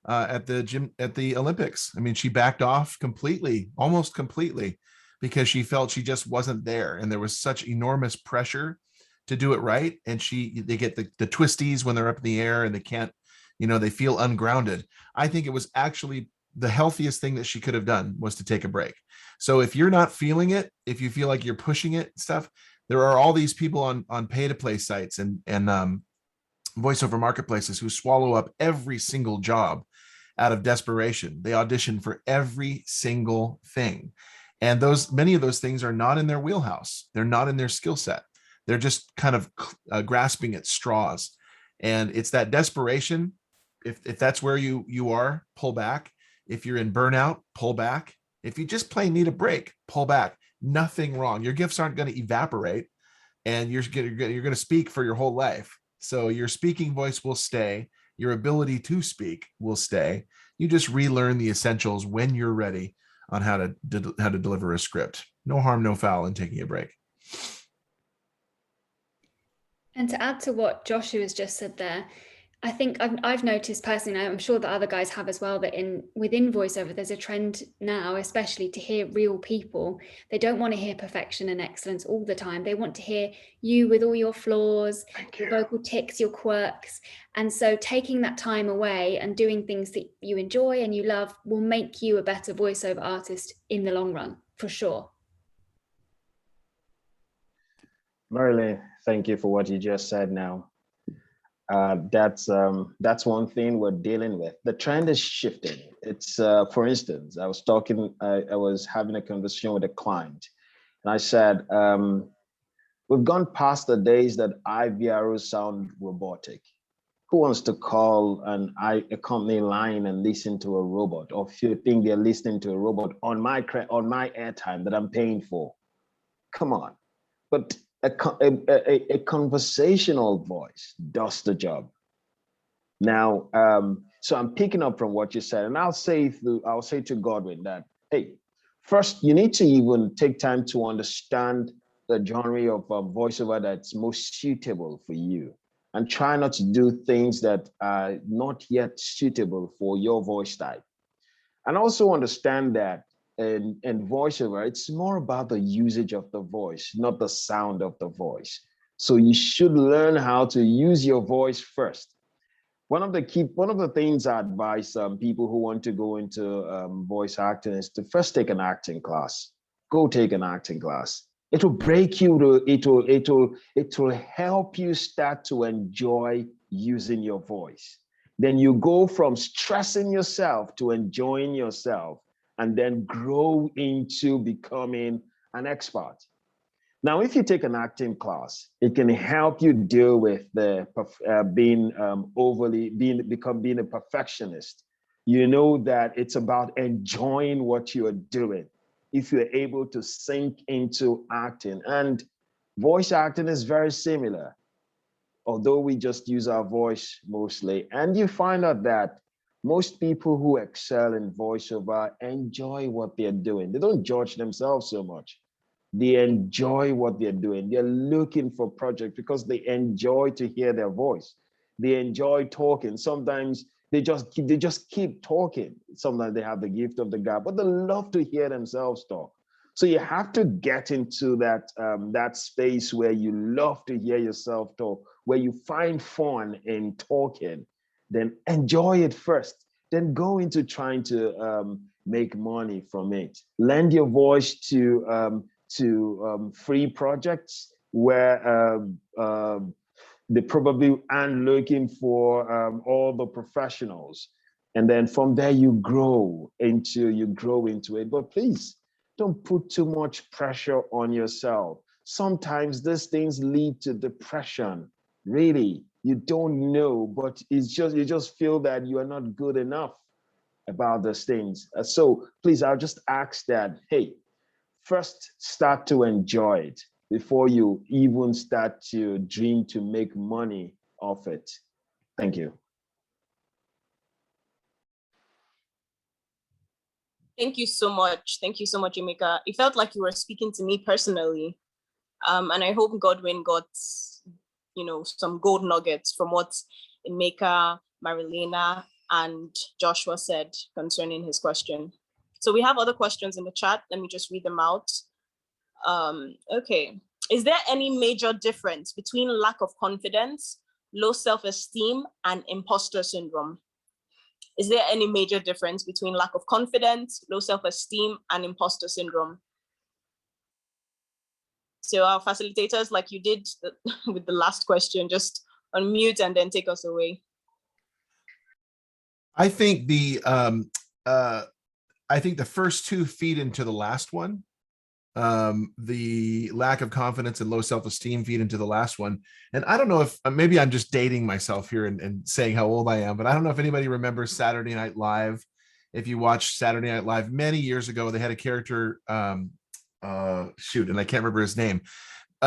at the Olympics. I mean, she backed off completely, almost completely, because she felt she just wasn't there. And there was such enormous pressure to do it right. And they get the twisties when they're up in the air and they can't, you know, they feel ungrounded. I think it was actually the healthiest thing that she could have done was to take a break. So if you're not feeling it, if you feel like you're pushing it stuff, there are all these people on pay to play sites and voiceover marketplaces who swallow up every single job out of desperation. They audition for every single thing. And many of those things are not in their wheelhouse. They're not in their skill set. They're just kind of grasping at straws. And it's that desperation. If that's where you are, pull back. If you're in burnout, pull back. If you just plain need a break, pull back. Nothing wrong. Your gifts aren't going to evaporate, and you're going to speak for your whole life. So your speaking voice will stay. Your ability to speak will stay. You just relearn the essentials when you're ready on how to deliver a script. No harm, no foul in taking a break. And to add to what Joshua has just said there, I think I've noticed personally, I'm sure that other guys have as well, that within voiceover, there's a trend now, especially to hear real people. They don't want to hear perfection and excellence all the time. They want to hear you with all your flaws, your vocal tics, your quirks. And so taking that time away and doing things that you enjoy and you love will make you a better voiceover artist in the long run, for sure. Marilena, thank you for what you just said now. That's one thing we're dealing with. The trend is shifting. It's for instance, I was having a conversation with a client, and I said, we've gone past the days that IVRs sound robotic. Who wants to call a company line and listen to a robot, or if you think they're listening to a robot on my airtime that I'm paying for? Come on. But a conversational voice does the job. Now, so I'm picking up from what you said, and I'll say to Godwin that, hey, first you need to even take time to understand the genre of voiceover that's most suitable for you, and try not to do things that are not yet suitable for your voice type. And also understand that in voiceover, it's more about the usage of the voice, not the sound of the voice. So you should learn how to use your voice first. One of the things I advise people who want to go into voice acting is to first take an acting class. Go take an acting class. It will break you. It will help you start to enjoy using your voice. Then you go from stressing yourself to enjoying yourself, and then grow into becoming an expert. Now, if you take an acting class, it can help you deal with being a perfectionist. You know that it's about enjoying what you are doing. If you're able to sink into acting, and voice acting is very similar, although we just use our voice mostly. And you find out that most people who excel in voiceover enjoy what they're doing. They don't judge themselves so much. They enjoy what they're doing. They're looking for projects because they enjoy to hear their voice. They enjoy talking. Sometimes they just keep talking. Sometimes they have the gift of the gab, but they love to hear themselves talk. So you have to get into that space where you love to hear yourself talk, where you find fun in talking. Then enjoy it first. Then go into trying to make money from it. Lend your voice to free projects where they probably aren't looking for all the professionals. And then from there you grow into it. But please don't put too much pressure on yourself. sometimes these things lead to depression. Really, you don't know, but it's just, you just feel that you are not good enough about those things. So please, I'll just ask that, hey, first start to enjoy it before you even start to dream to make money off it. Thank you. Thank you so much. Thank you so much, Emeka. It felt like you were speaking to me personally. And I hope Godwin got, some gold nuggets from what Emeka, Marilena, and Joshua said concerning his question. So we have other questions in the chat. Let me just read them out. Okay. Is there any major difference between lack of confidence, low self-esteem, and imposter syndrome? Is there any major difference between lack of confidence, low self-esteem, and imposter syndrome? So our facilitators, like you did with the last question, just unmute and then take us away. I think the first two feed into the last one. The lack of confidence and low self-esteem feed into the last one. And I don't know if maybe I'm just dating myself here and saying how old I am, but I don't know if anybody remembers Saturday Night Live. If you watched Saturday Night Live many years ago, they had a character, and I can't remember his name,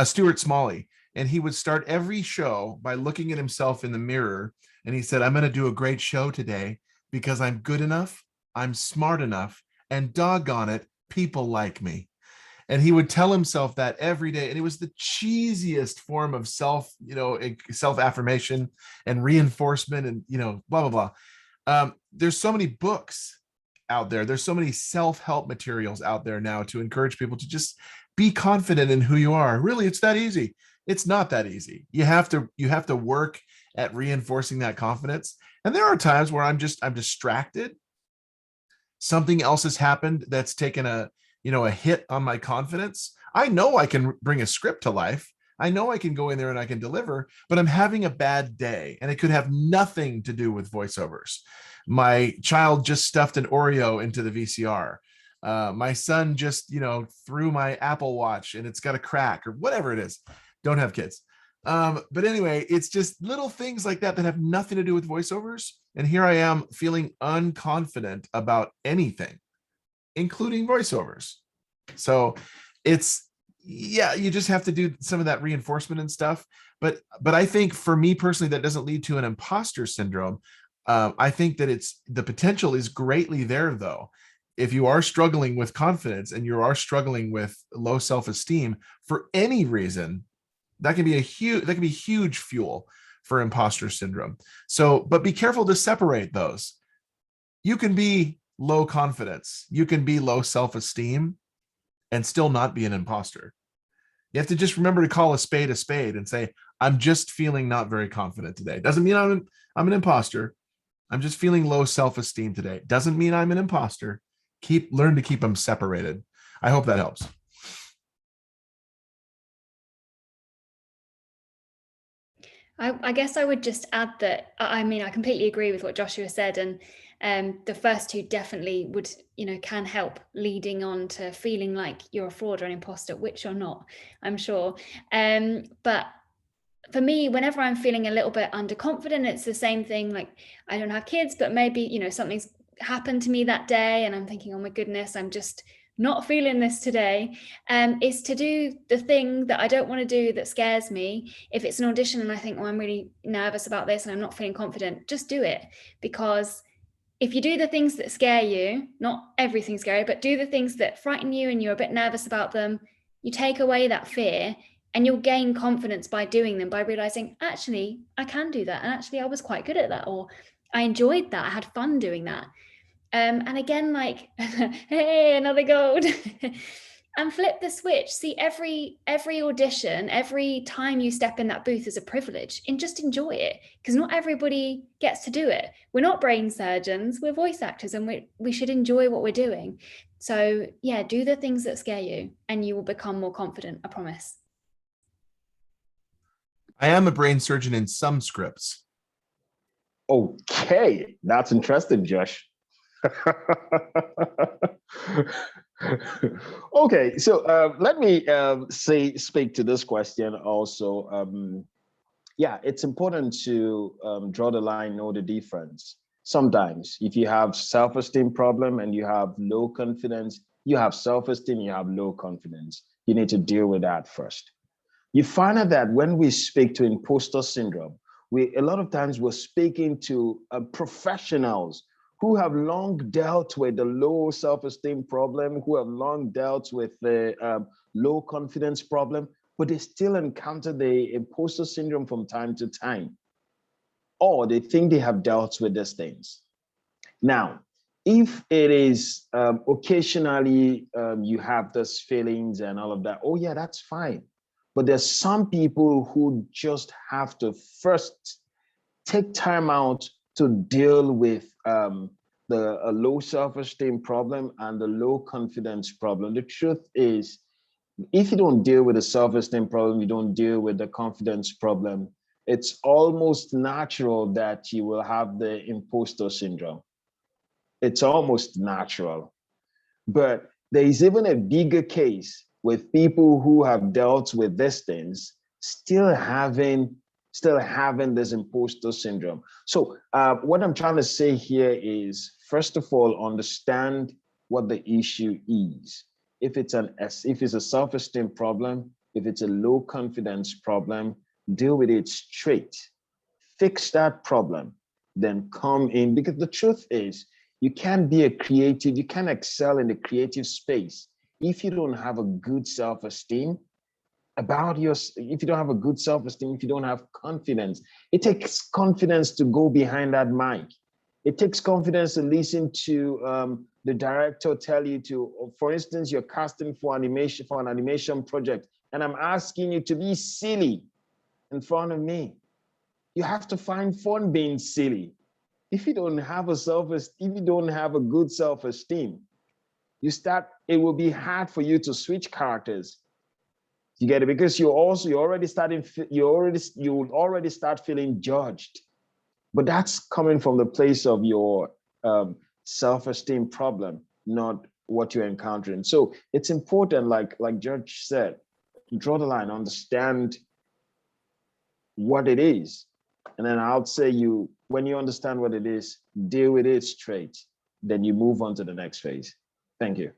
Stuart Smalley. And he would start every show by looking at himself in the mirror. And he said, I'm going to do a great show today because I'm good enough, I'm smart enough, and doggone it, people like me. And he would tell himself that every day. And it was the cheesiest form of self-affirmation and reinforcement and, blah, blah, blah. There's so many books out there. There's so many self-help materials out there now to encourage people to just be confident in who you are. Really, it's that easy. It's not that easy. You have to work at reinforcing that confidence. And there are times where I'm distracted. Something else has happened that's taken a hit on my confidence. I know I can bring a script to life. I know I can go in there and I can deliver, but I'm having a bad day, and it could have nothing to do with voiceovers. My child just stuffed an Oreo into the VCR. My son just, threw my Apple Watch and it's got a crack or whatever it is. Don't have kids. But anyway, it's just little things like that have nothing to do with voiceovers. And here I am feeling unconfident about anything, including voiceovers. So you just have to do some of that reinforcement and stuff. But I think for me personally, that doesn't lead to an imposter syndrome. I think that the potential is greatly there though. If you are struggling with confidence and you are struggling with low self-esteem for any reason, that can be huge fuel for imposter syndrome. So, but be careful to separate those. You can be low confidence, you can be low self-esteem and still not be an imposter. You have to just remember to call a spade and say, I'm just feeling not very confident today. Doesn't mean I'm an imposter. I'm just feeling low self-esteem today. Doesn't mean I'm an imposter. Learn to keep them separated. I hope that helps. I guess I would just add that, I completely agree with what Joshua said. And the first two definitely would, can help leading on to feeling like you're a fraud or an imposter, which you're not, I'm sure. But for me, whenever I'm feeling a little bit underconfident, it's the same thing. Like, I don't have kids, but maybe, something's happened to me that day and I'm thinking, oh my goodness, I'm just not feeling this today, is to do the thing that I don't want to do that scares me. If it's an audition and I think, oh, I'm really nervous about this and I'm not feeling confident, just do it. Because if you do the things that scare you, not everything scary, but do the things that frighten you and you're a bit nervous about them, you take away that fear and you'll gain confidence by doing them, by realizing, actually, I can do that. And actually, I was quite good at that, or I enjoyed that. I had fun doing that. And again, like, hey, another gold. And flip the switch. See, every audition, every time you step in that booth is a privilege, and just enjoy it, because not everybody gets to do it. We're not brain surgeons, we're voice actors, and we should enjoy what we're doing. So yeah, do the things that scare you and you will become more confident, I promise. I am a brain surgeon in some scripts. Okay, that's interesting, Josh. Okay, so let me speak to this question also. Yeah, it's important to draw the line, know the difference. Sometimes if you have self-esteem problem and you have low confidence, you have self-esteem, you have low confidence, you need to deal with that first. You find out that when we speak to imposter syndrome, a lot of times we're speaking to professionals who have long dealt with the low self-esteem problem, who have long dealt with the low confidence problem, but they still encounter the imposter syndrome from time to time, or they think they have dealt with these things. Now, if it is occasionally you have those feelings and all of that, oh yeah, that's fine. But there's some people who just have to first take time out to deal with the low self-esteem problem and the low confidence problem. The truth is, if you don't deal with the self-esteem problem, you don't deal with the confidence problem, it's almost natural that you will have the imposter syndrome. It's almost natural. But there is even a bigger case with people who have dealt with these things still having this imposter syndrome. So what I'm trying to say here is, first of all, understand what the issue is. If it's a self-esteem problem, if it's a low confidence problem, deal with it straight. Fix that problem, then come in. Because the truth is, you can't be a creative, you can't excel in the creative space if you don't have a good self-esteem about if you don't have a good self-esteem, if you don't have confidence. It takes confidence to go behind that mic. It takes confidence to listen to the director tell you to, for instance, you're casting for an animation project, and I'm asking you to be silly in front of me. You have to find fun being silly. If you don't have a good self-esteem, it will be hard for you to switch characters. You get it? Because you already start feeling judged. But that's coming from the place of your self-esteem problem, not what you're encountering. So it's important, like Judge said, draw the line, understand what it is. And then I'll say when you understand what it is, deal with it straight. Then you move on to the next phase. Thank you.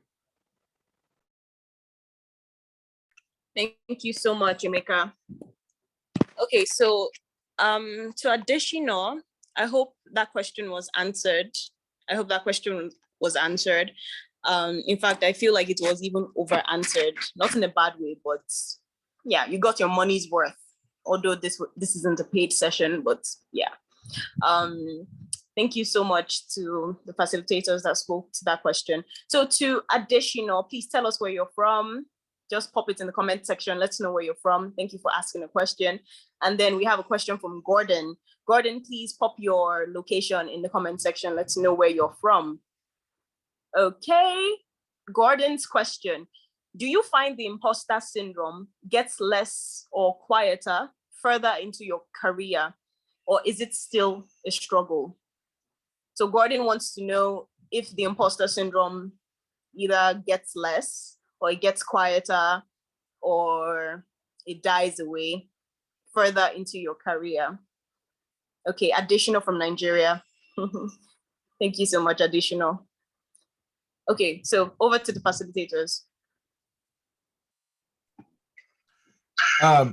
Thank you so much, Emeka. Okay, so to additional, I hope that question was answered. In fact, I feel like it was even over answered, not in a bad way, but yeah, you got your money's worth. Although this isn't a paid session, but yeah. Thank you so much to the facilitators that spoke to that question. So to additional, please tell us where you're from. Just pop it in the comment section. Let's know where you're from. Thank you for asking a question. And then we have a question from Gordon. Gordon, please pop your location in the comment section. Let's know where you're from. Okay, Gordon's question. Do you find the imposter syndrome gets less or quieter further into your career, or is it still a struggle? So Gordon wants to know if the imposter syndrome either gets less or it gets quieter or it dies away further into your career. Okay, additional from Nigeria. Thank you so much, additional. Okay, so over to the facilitators. I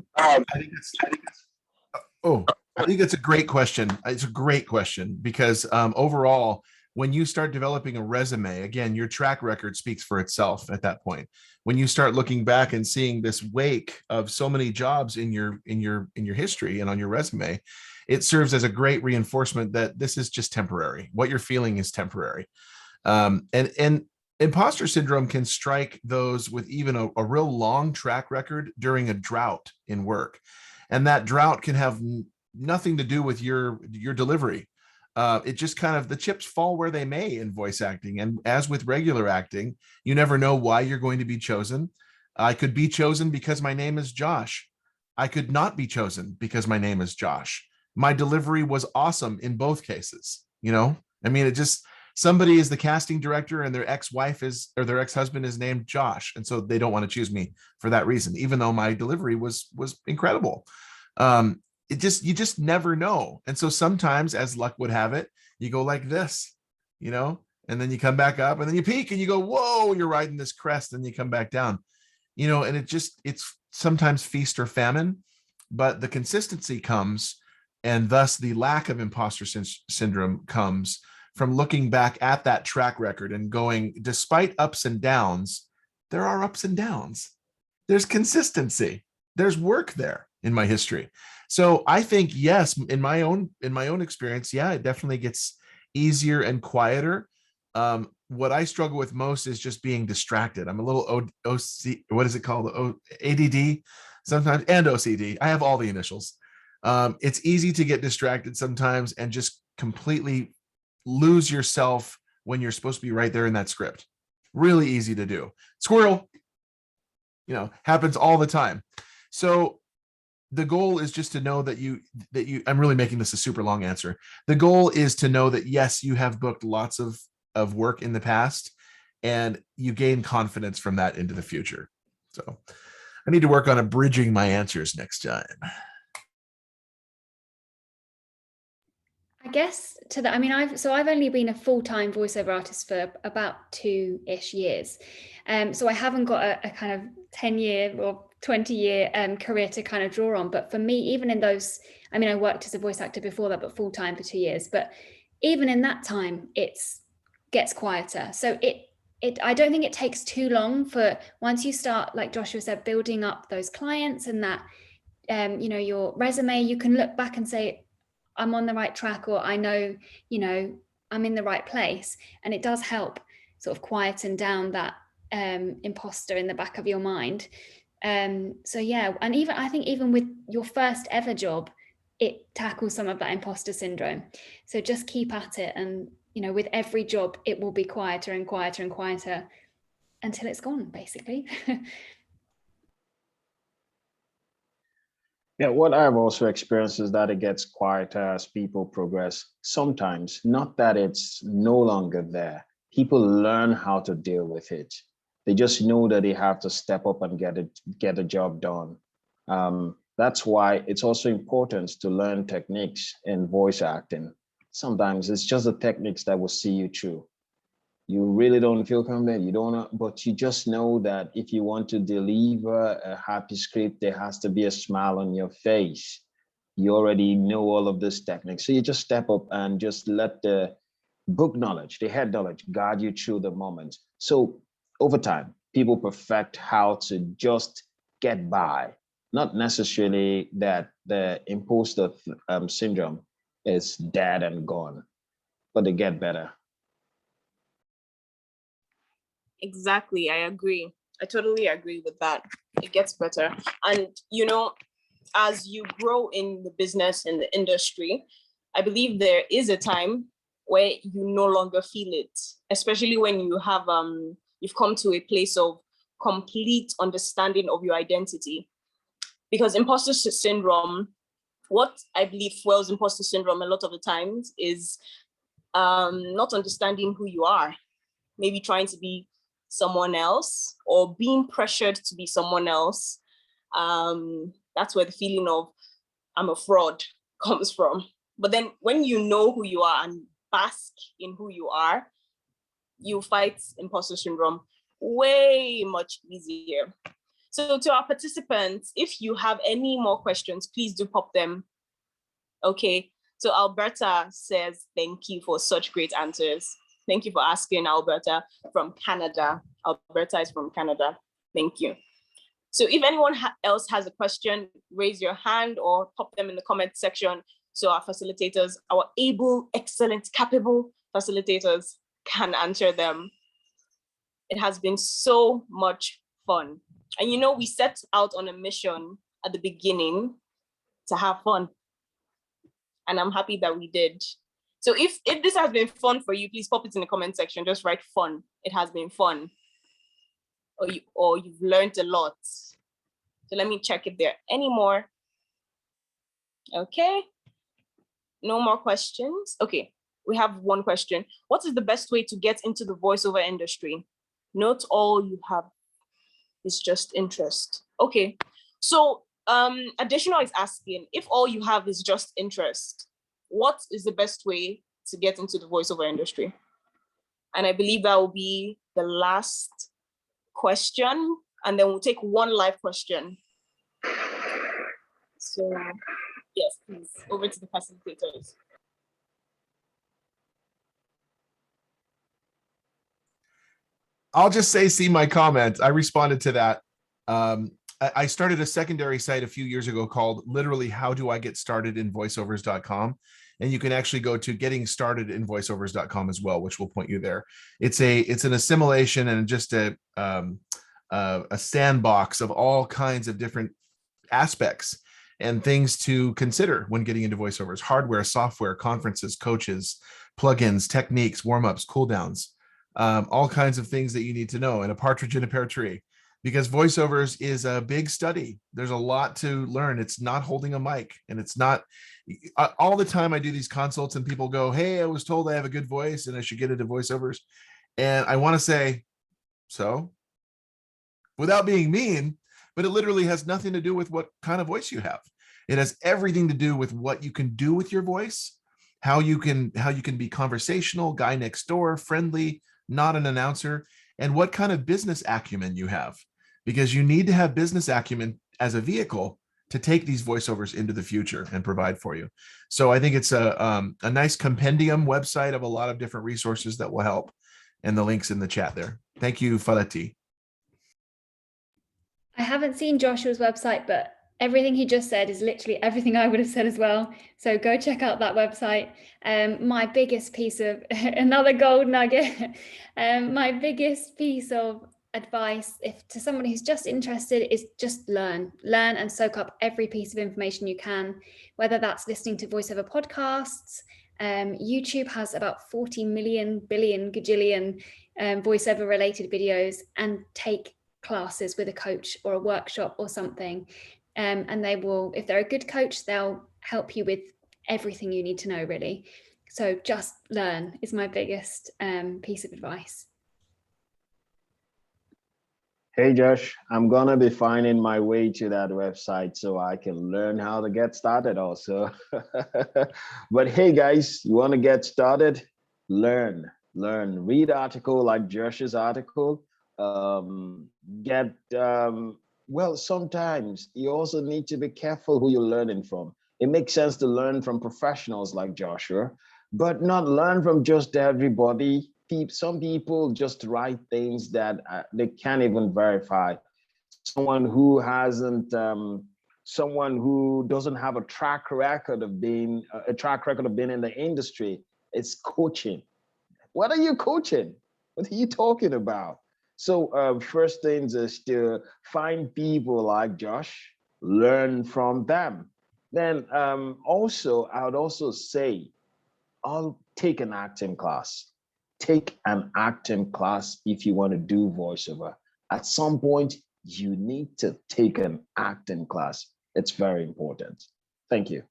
think it's a great question. It's a great question because overall, when you start developing a resume, again, your track record speaks for itself at that point. When you start looking back and seeing this wake of so many jobs in your history and on your resume, it serves as a great reinforcement that this is just temporary. What you're feeling is temporary. And imposter syndrome can strike those with even a real long track record during a drought in work. And that drought can have nothing to do with your delivery. It just kind of, the chips fall where they may in voice acting. And as with regular acting, you never know why you're going to be chosen. I could be chosen because my name is Josh. I could not be chosen because my name is Josh. My delivery was awesome in both cases. You know, I mean, somebody is the casting director and their ex-wife is, or their ex-husband is named Josh, and so they don't want to choose me for that reason, even though my delivery was incredible. You just never know. And so sometimes, as luck would have it, you go like this, and then you come back up, and then you peak and you go, whoa, you're riding this crest, and you come back down, and it's sometimes feast or famine, but the consistency comes, and thus the lack of imposter syndrome comes from looking back at that track record and going, despite ups and downs, there are ups and downs. There's consistency. There's work there in my history. So I think, yes, in my own experience, yeah, it definitely gets easier and quieter. What I struggle with most is just being distracted. I'm a little OC, what is it called? ADD sometimes, and OCD. I have all the initials. It's easy to get distracted sometimes and just completely lose yourself when you're supposed to be right there in that script. Really easy to do. Squirrel, happens all the time. So the goal is just to know that I'm really making this a super long answer. The goal is to know that, yes, you have booked lots of work in the past, and you gain confidence from that into the future. So I need to work on abridging my answers next time. I guess to that, I've only been a full-time voiceover artist for about 2-ish years. So I haven't got a kind of 10-year or 20-year career to kind of draw on. But for me, even in those, I worked as a voice actor before that, but full-time for 2 years. But even in that time, it gets quieter. So I don't think it takes too long for, once you start, like Joshua said, building up those clients and that, your resume, you can look back and say, I'm on the right track, or I know, I'm in the right place. And it does help sort of quieten down that imposter in the back of your mind. So yeah, and I think even with your first ever job, it tackles some of that imposter syndrome. So just keep at it. And, with every job, it will be quieter and quieter and quieter until it's gone, basically. Yeah, what I've also experienced is that it gets quieter as people progress. Sometimes, not that it's no longer there. People learn how to deal with it. They just know that they have to step up and get a job done. That's why it's also important to learn techniques in voice acting. Sometimes it's just the techniques that will see you through. You really don't feel confident, you don't know, but you just know that if you want to deliver a happy script, there has to be a smile on your face. You already know all of this techniques. So you just step up and just let the book knowledge, the head knowledge, guide you through the moment. So over time, people perfect how to just get by. Not necessarily that the imposter syndrome is dead and gone, but they get better. Exactly. I agree. I totally agree with that. It gets better. And, as you grow in the business, in the industry, I believe there is a time where you no longer feel it, especially when you have, you've come to a place of complete understanding of your identity. Because imposter syndrome, what I believe fuels imposter syndrome a lot of the times is not understanding who you are, maybe trying to be someone else or being pressured to be someone else. That's where the feeling of I'm a fraud comes from. But then when you know who you are and bask in who you are, you fight imposter syndrome way much easier. So to our participants, if you have any more questions, please do pop them. Okay, so Alberta says, thank you for such great answers. Thank you for asking, Alberta from Canada. Alberta is from Canada. Thank you. So if anyone else has a question, raise your hand or pop them in the comment section so our facilitators, our able, excellent, capable facilitators can answer them. It has been so much fun. And we set out on a mission at the beginning to have fun. And I'm happy that we did. So if this has been fun for you, please pop it in the comment section. Just write fun. It has been fun. Or you've learned a lot. So let me check if there are any more. Okay. No more questions. Okay. we have one question. What is the best way to get into the voiceover industry? Not all you have is just interest. Okay, so additional is asking, if all you have is just interest, what is the best way to get into the voiceover industry? And I believe that will be the last question, and then we'll take one live question. So yes, please, over to the facilitators. I'll just say, see my comment. I responded to that. I started a secondary site a few years ago called literally how do I get started in voiceovers.com. And you can actually go to getting started in voiceovers.com as well, which will point you there. It's an assimilation and just a sandbox of all kinds of different aspects and things to consider when getting into voiceovers: hardware, software, conferences, coaches, plugins, techniques, warm-ups, cooldowns, all kinds of things that you need to know, and a partridge in a pear tree, because voiceovers is a big study. There's a lot to learn. It's not holding a mic, and it's not all the time. I do these consults and people go, hey, I was told I have a good voice and I should get into voiceovers. And I want to say, so, without being mean, but it literally has nothing to do with what kind of voice you have. It has everything to do with what you can do with your voice, how you can be conversational, guy next door, friendly, not an announcer, and what kind of business acumen you have, because you need to have business acumen as a vehicle to take these voiceovers into the future and provide for you. So I think it's a nice compendium website of a lot of different resources that will help, and the links in the chat there. Thank you, Falati. I haven't seen Joshua's website, but everything he just said is literally everything I would have said as well. So go check out that website. My biggest piece of another gold nugget, my biggest piece of advice, if to someone who's just interested, is just learn and soak up every piece of information you can, whether that's listening to voiceover podcasts. YouTube has about 40 million, billion, gajillion voiceover related videos, and take classes with a coach or a workshop or something. And they will, if they're a good coach, they'll help you with everything you need to know, really. So just learn is my biggest piece of advice. Hey, Josh, I'm going to be finding my way to that website so I can learn how to get started also. But hey, guys, you want to get started? Learn, read article like Josh's article. Well, sometimes you also need to be careful who you're learning from. It makes sense to learn from professionals like Joshua, but not learn from just everybody. Some people just write things that they can't even verify. Someone who doesn't have a track record of being in the industry is coaching. What are you coaching? What are you talking about? So first things is to find people like Josh, learn from them. Then also, I would also say, I'll take an acting class. Take an acting class if you want to do voiceover. At some point, you need to take an acting class. It's very important. Thank you.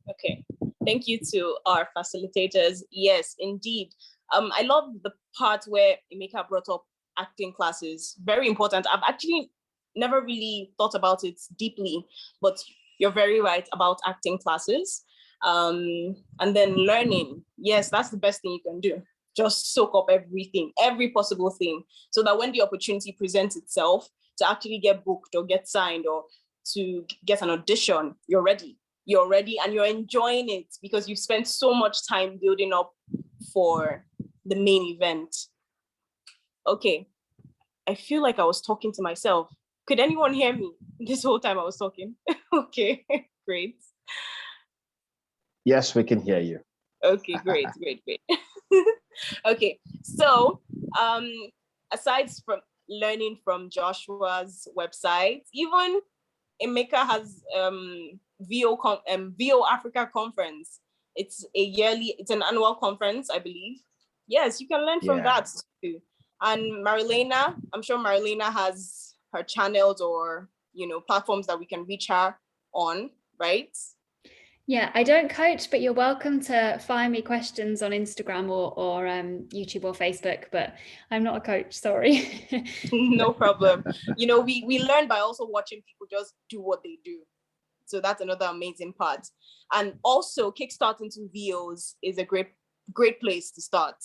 Okay, thank you to our facilitators. Yes, indeed. I love the part where Emeka brought up acting classes. Very important. I've actually never really thought about it deeply, but you're very right about acting classes. And then learning. Yes, that's the best thing you can do. Just soak up everything, every possible thing, so that when the opportunity presents itself to actually get booked or get signed or to get an audition, you're ready. You're ready and you're enjoying it because you've spent so much time building up for the main event. Okay, I feel like I was talking to myself. Could anyone hear me this whole time I was talking? Okay, great. Yes, we can hear you. Okay, great. Okay, so aside from learning from Joshua's website, even Emeka has VO Africa conference. It's an annual conference, I believe. Yes, you can learn from that too. And Marilena, I'm sure Marilena has her channels or platforms that we can reach her on, right? Yeah, I don't coach, but you're welcome to fire me questions on Instagram or YouTube or Facebook, but I'm not a coach, sorry. No problem. You know, we learn by also watching people just do what they do. So that's another amazing part. And also Kickstart into VOs is a great place to start.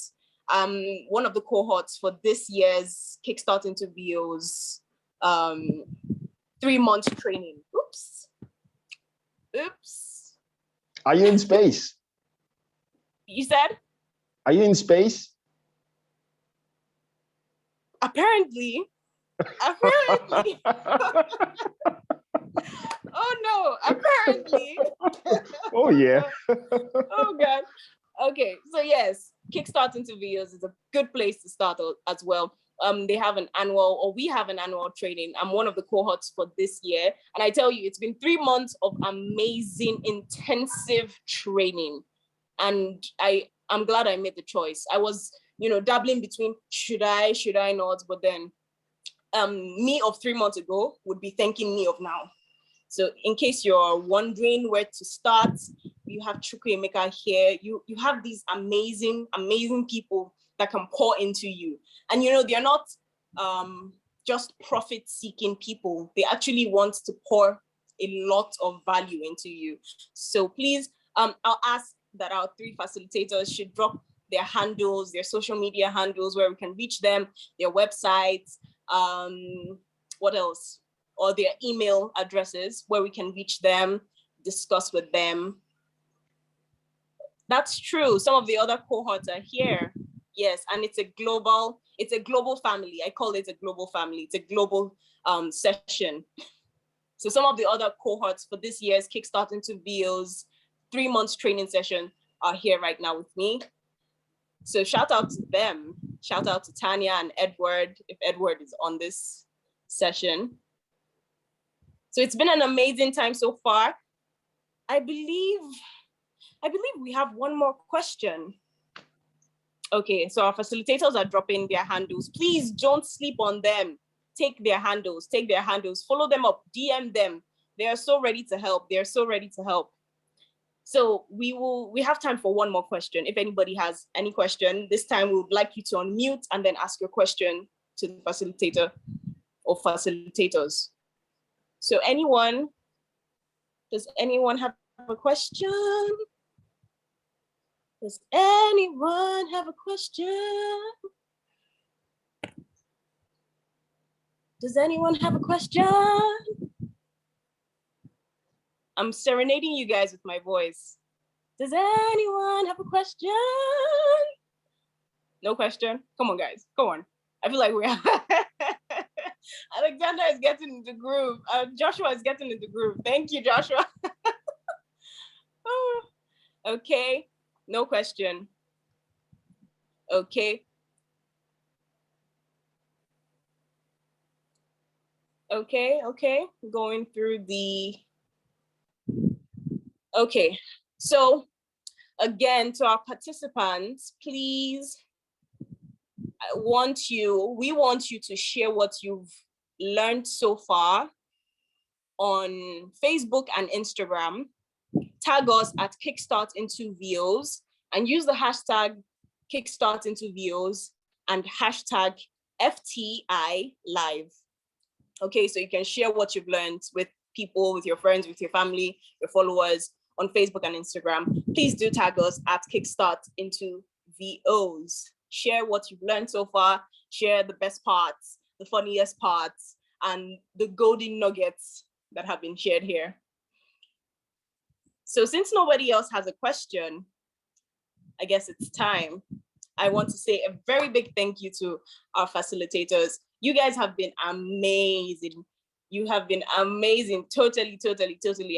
One of the cohorts for this year's Kickstart into VOs 3-month training. Oops. Are you in space? You said? Are you in space? Apparently. Oh no, apparently. Oh yeah. Oh God. Okay, so yes, Kickstart into VOs is a good place to start as well. They have an annual, or we have an annual training. I'm one of the cohorts for this year. And I tell you, it's been 3 months of amazing, intensive training. And I'm glad I made the choice. I was, dabbling between should I not, but then me of 3 months ago would be thanking me of now. So in case you're wondering where to start, you have Chukwu Emeka here. You have these amazing, amazing people that can pour into you. And they're not just profit-seeking people. They actually want to pour a lot of value into you. So please, I'll ask that our 3 facilitators should drop their handles, their social media handles, where we can reach them, their websites, what else? Or their email addresses where we can reach them, discuss with them. That's true. Some of the other cohorts are here. Yes, and it's a global family. I call it a global family. It's a global session. So some of the other cohorts for this year's Kickstart into VOs 3 months training session are here right now with me. So shout out to them. Shout out to Tanya and Edward, if Edward is on this session. So it's been an amazing time so far. I believe we have one more question. Okay, so our facilitators are dropping their handles. Please don't sleep on them. Take their handles, follow them up, DM them. They are so ready to help. So we have time for one more question. If anybody has any question, this time we would like you to unmute and then ask your question to the facilitator or facilitators. So does anyone have a question? Does anyone have a question? Does anyone have a question? I'm serenading you guys with my voice. Does anyone have a question? No question? Come on, guys. Come on. I feel like we are. Alexander is getting into the groove. Joshua is getting into the groove. Thank you, Joshua. Oh, okay. No question. Okay. Okay. Going through the... Okay. So again, to our participants, please, we want you to share what you've learned so far on Facebook and Instagram. Tag us at Kickstart into VOs and use the hashtag Kickstart into VOs and hashtag FTI Live. Okay, so you can share what you've learned with people, with your friends, with your family, your followers on Facebook and Instagram. Please do tag us at Kickstart into VOs. Share what you've learned so far. Share the best parts, the funniest parts, and the golden nuggets that have been shared here. So since nobody else has a question, I guess it's time. I want to say a very big thank you to our facilitators. You guys have been amazing. You have been amazing, totally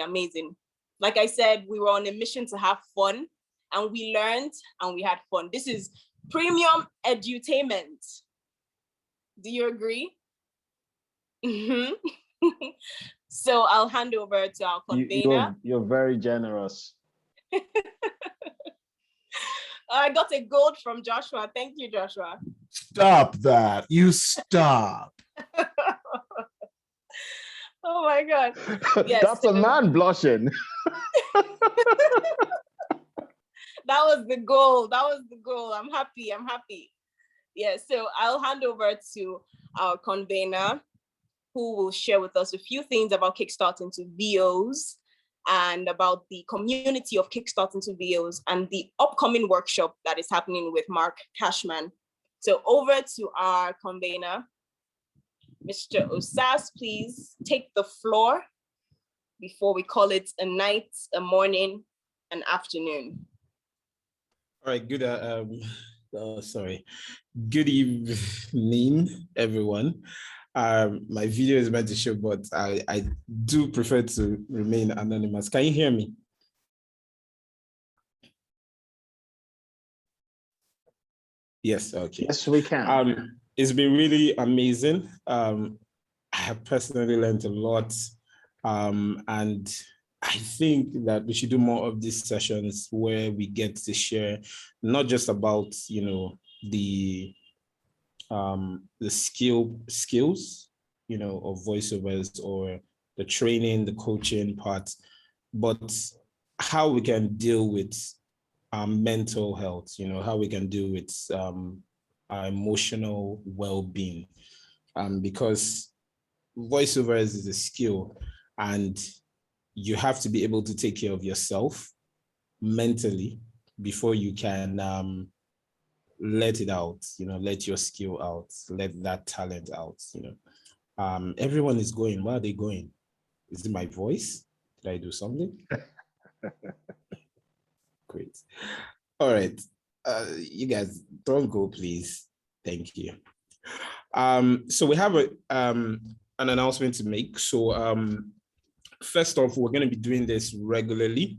amazing. Like I said, we were on a mission to have fun, and we learned and we had fun. This is premium edutainment. Do you agree? So I'll hand over to our convener. You're very generous. I got a gold from Joshua. Thank you, Joshua. Stop that. You stop. Oh my God. Yes, That's a man blushing. That was the goal. That was the goal. I'm happy. I'm happy. Yeah, so I'll hand over to our convener, who will share with us a few things about Kickstarting to VOs and about the community of Kickstarting to VOs and the upcoming workshop that is happening with Mark Cashman. So over to our convener, Mr. Osas, please take the floor before we call it a night, a morning, an afternoon. All right, good good evening, everyone. My video is meant to show, but I do prefer to remain anonymous. Can you hear me? Yes, okay. Yes, we can. It's been really amazing. I have personally learned a lot, and I think that we should do more of these sessions where we get to share not just about, you know, the skills, you know, of voiceovers or the training, the coaching part, but how we can deal with mental health, you know, how we can deal with our emotional well-being, because voiceovers is a skill and you have to be able to take care of yourself mentally before you can let it out, you know, let your skill out, let that talent out, you know. Everyone is going. Where are they going? Is it my voice? Did I do something? Great. All right. You guys don't go, please. Thank you. So we have an announcement to make. So first off, we're going to be doing this regularly.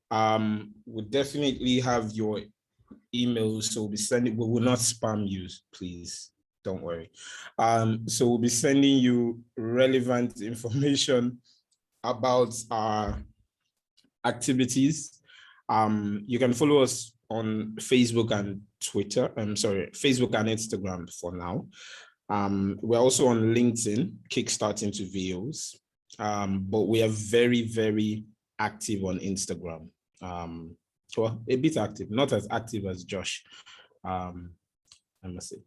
We'll definitely have your emails, so we'll be sending, we will not spam you, please, don't worry. So we'll be sending you relevant information about our activities. You can follow us on Facebook and Twitter, Facebook and Instagram for now. We're also on LinkedIn, Kickstarting to VOs, but we are very, very active on Instagram. Well, a bit active, not as active as Josh, I must say.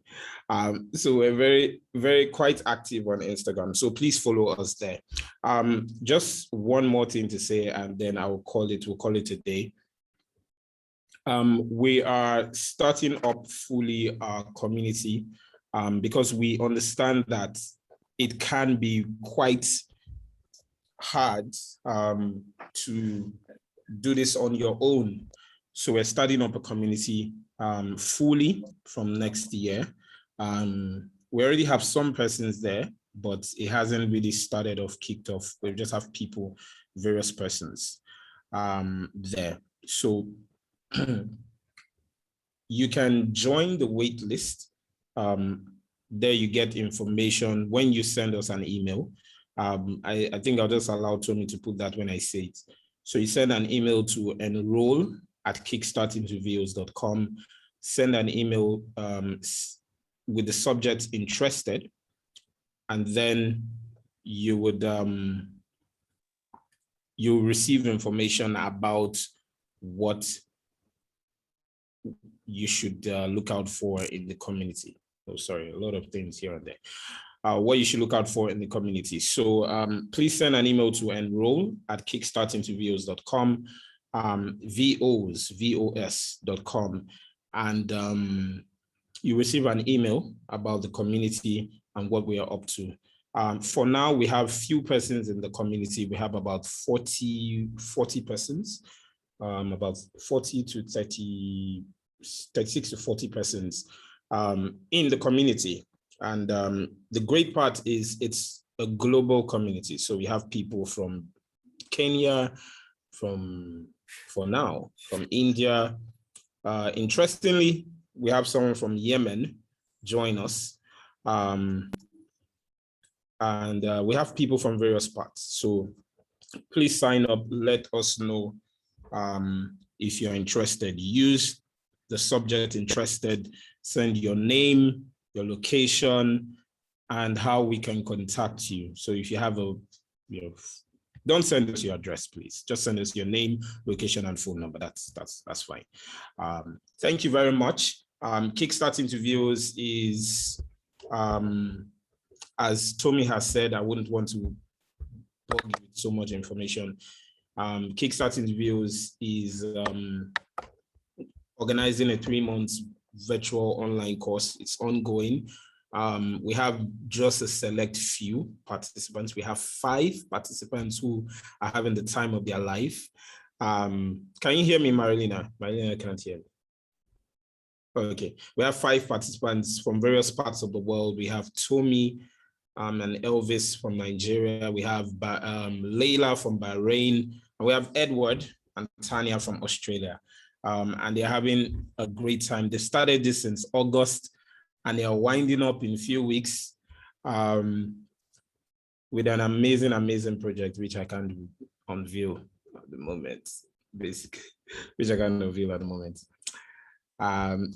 So we're very, very quite active on Instagram. So please follow us there. Just one more thing to say, and then we'll call it a day. We are starting up fully our community because we understand that it can be quite hard to do this on your own. So we're starting up a community fully from next year. We already have some persons there, but it hasn't really started off, kicked off. We just have people, various persons there. So you can join the wait list. There you get information when you send us an email. I think I'll just allow Tomi to put that when I say it. So you send an email to enroll@kickstartingtovos.com. Send an email with the subject interested, and then you would you'll receive information about what you should look out for in the community. Oh, sorry, a lot of things here and there. What you should look out for in the community. So please send an email to enroll@kickstartingtovos.com, VOS.com, and you receive an email about the community and what we are up to. For now, we have few persons in the community. We have about 40 persons, about 40 to 30, 36 to 40 persons in the community. And the great part is it's a global community. So we have people from Kenya, from India. Interestingly, we have someone from Yemen join us. And we have people from various parts. So please sign up, let us know if you're interested. Use the subject interested, send your name, your location, and how we can contact you. So if you have a don't send us your address, please. Just send us your name, location, and phone number. That's fine. Thank you very much. Kickstart interviews is, as Tomi has said, I wouldn't want to bog you with so much information. Kickstart interviews is organizing a 3-month virtual online course. It's ongoing. We have just a select few participants. We have 5 participants who are having the time of their life. Can you hear me, Marilena? Marilena can't hear me. Okay, we have 5 participants from various parts of the world. We have Tomi and Elvis from Nigeria. We have Layla from Bahrain. And we have Edward and Tanya from Australia. And they're having a great time. They started this since August, and they are winding up in a few weeks with an amazing project, which I can't unveil at the moment, basically, which I can't unveil at the moment.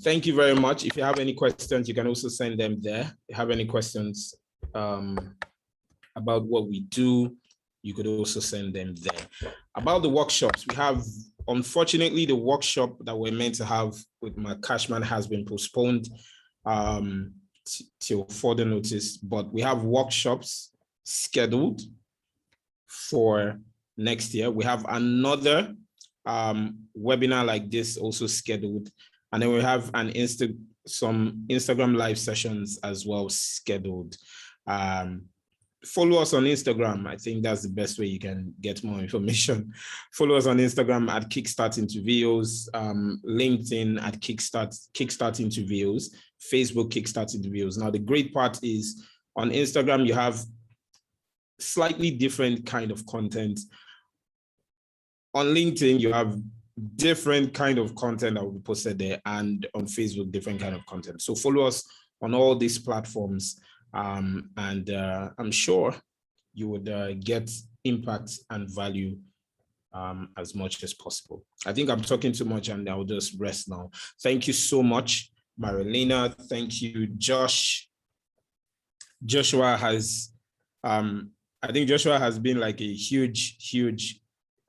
Thank you very much. If you have any questions, you can also send them there. If you have any questions about what we do, you could also send them there. About the workshops, we have, unfortunately, the workshop that we're meant to have with Mark Cashman has been postponed till further notice, but we have workshops scheduled for next year. We have another webinar like this also scheduled, and then we have some Instagram live sessions as well scheduled. Follow us on Instagram. I think that's the best way you can get more information. Follow us on Instagram at Kickstart Interviews, LinkedIn at Kickstart Interviews, Facebook Kickstart Interviews. Now, the great part is on Instagram, you have slightly different kind of content. On LinkedIn, you have different kind of content that will be posted there, and on Facebook, different kind of content. So follow us on all these platforms. And I'm sure you would get impact and value as much as possible. I think I'm talking too much, and I'll just rest now. Thank you so much, Marilena. Thank you, Josh. Joshua has, I think Joshua has been like a huge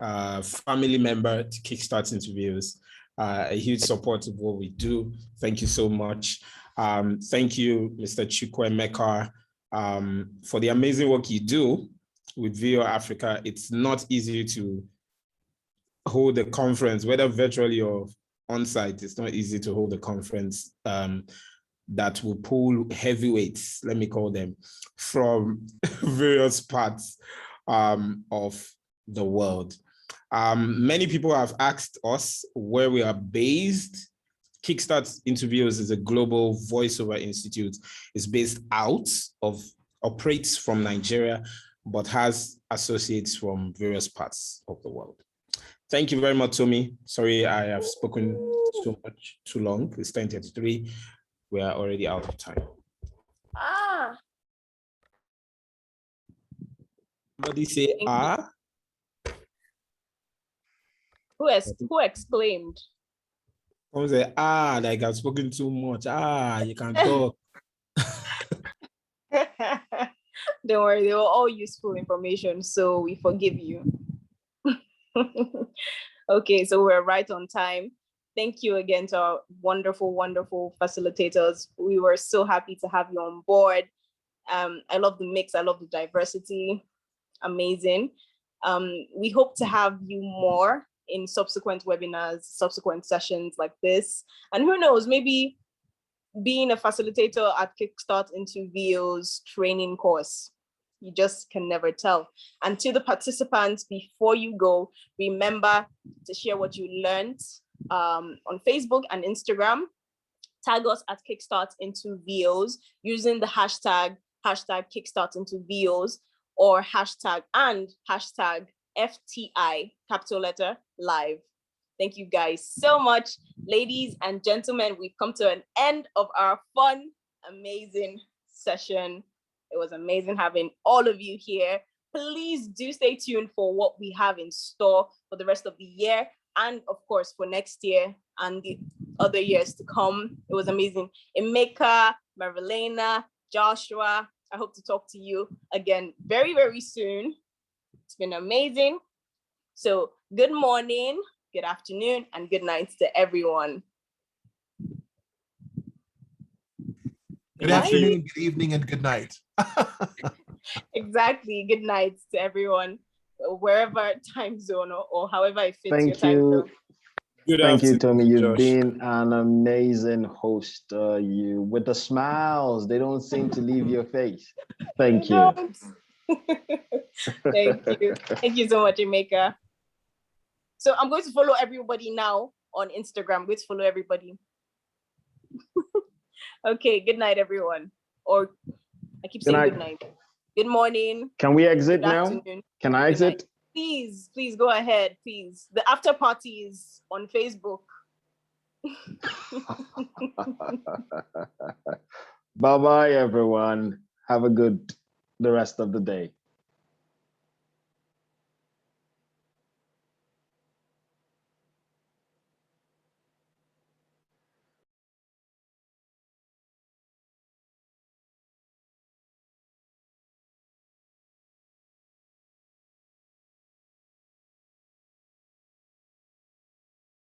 family member to Kickstart Interviews, a huge support of what we do. Thank you so much. Thank you, Mr. Chukwuemeka, for the amazing work you do with VO Africa. It's not easy to hold a conference, whether virtually or on-site. It's not easy to hold a conference that will pull heavyweights, let me call them, from various parts of the world. Many people have asked us where we are based. Kickstart Interviews is a global voiceover institute. It's based operates from Nigeria, but has associates from various parts of the world. Thank you very much, Tomi. Sorry, I have spoken so much too long. It's 10:33. We are already out of time. Somebody say Who exclaimed? Someone say like I've spoken too much. You can talk. Don't worry, they were all useful information, so we forgive you. Okay, so we're right on time. Thank you again to our wonderful facilitators. We were so happy to have you on board. I love the mix. I love the diversity. Amazing. We hope to have you more in subsequent webinars, subsequent sessions like this. And who knows, maybe being a facilitator at Kickstart Interviews training course. You just can never tell. And to the participants, before you go, remember to share what you learned on Facebook and Instagram. Tag us at Kickstart Interviews using the hashtag Kickstart Interviews or hashtag FTI, capital letter, live. Thank you guys so much. Ladies and gentlemen, we've come to an end of our fun, amazing session. It was amazing having all of you here. Please do stay tuned for what we have in store for the rest of the year and of course for next year and the other years to come. It was amazing. Emeka, Marilena, Joshua, I hope to talk to you again very soon. It's been amazing. So good morning, good afternoon, and good night to everyone. Good afternoon, good evening, and good night. Exactly. Good night to everyone, wherever time zone or however it fits your Thank time you. zone. Good Thank you, afternoon, Tomi. You've Josh. been an amazing host. You with the smiles, they don't seem to leave your face. Thank you. Thank you. Thank you so much, Emeka. So I'm going to follow everybody now on Instagram. I'm going to follow everybody. Okay, good night, everyone. Or I keep saying good night. Good morning. Can we exit Good now? afternoon. Can I Good night. exit? Please go ahead, please. The after party is on Facebook. Bye-bye, everyone. Have a good the rest of the day.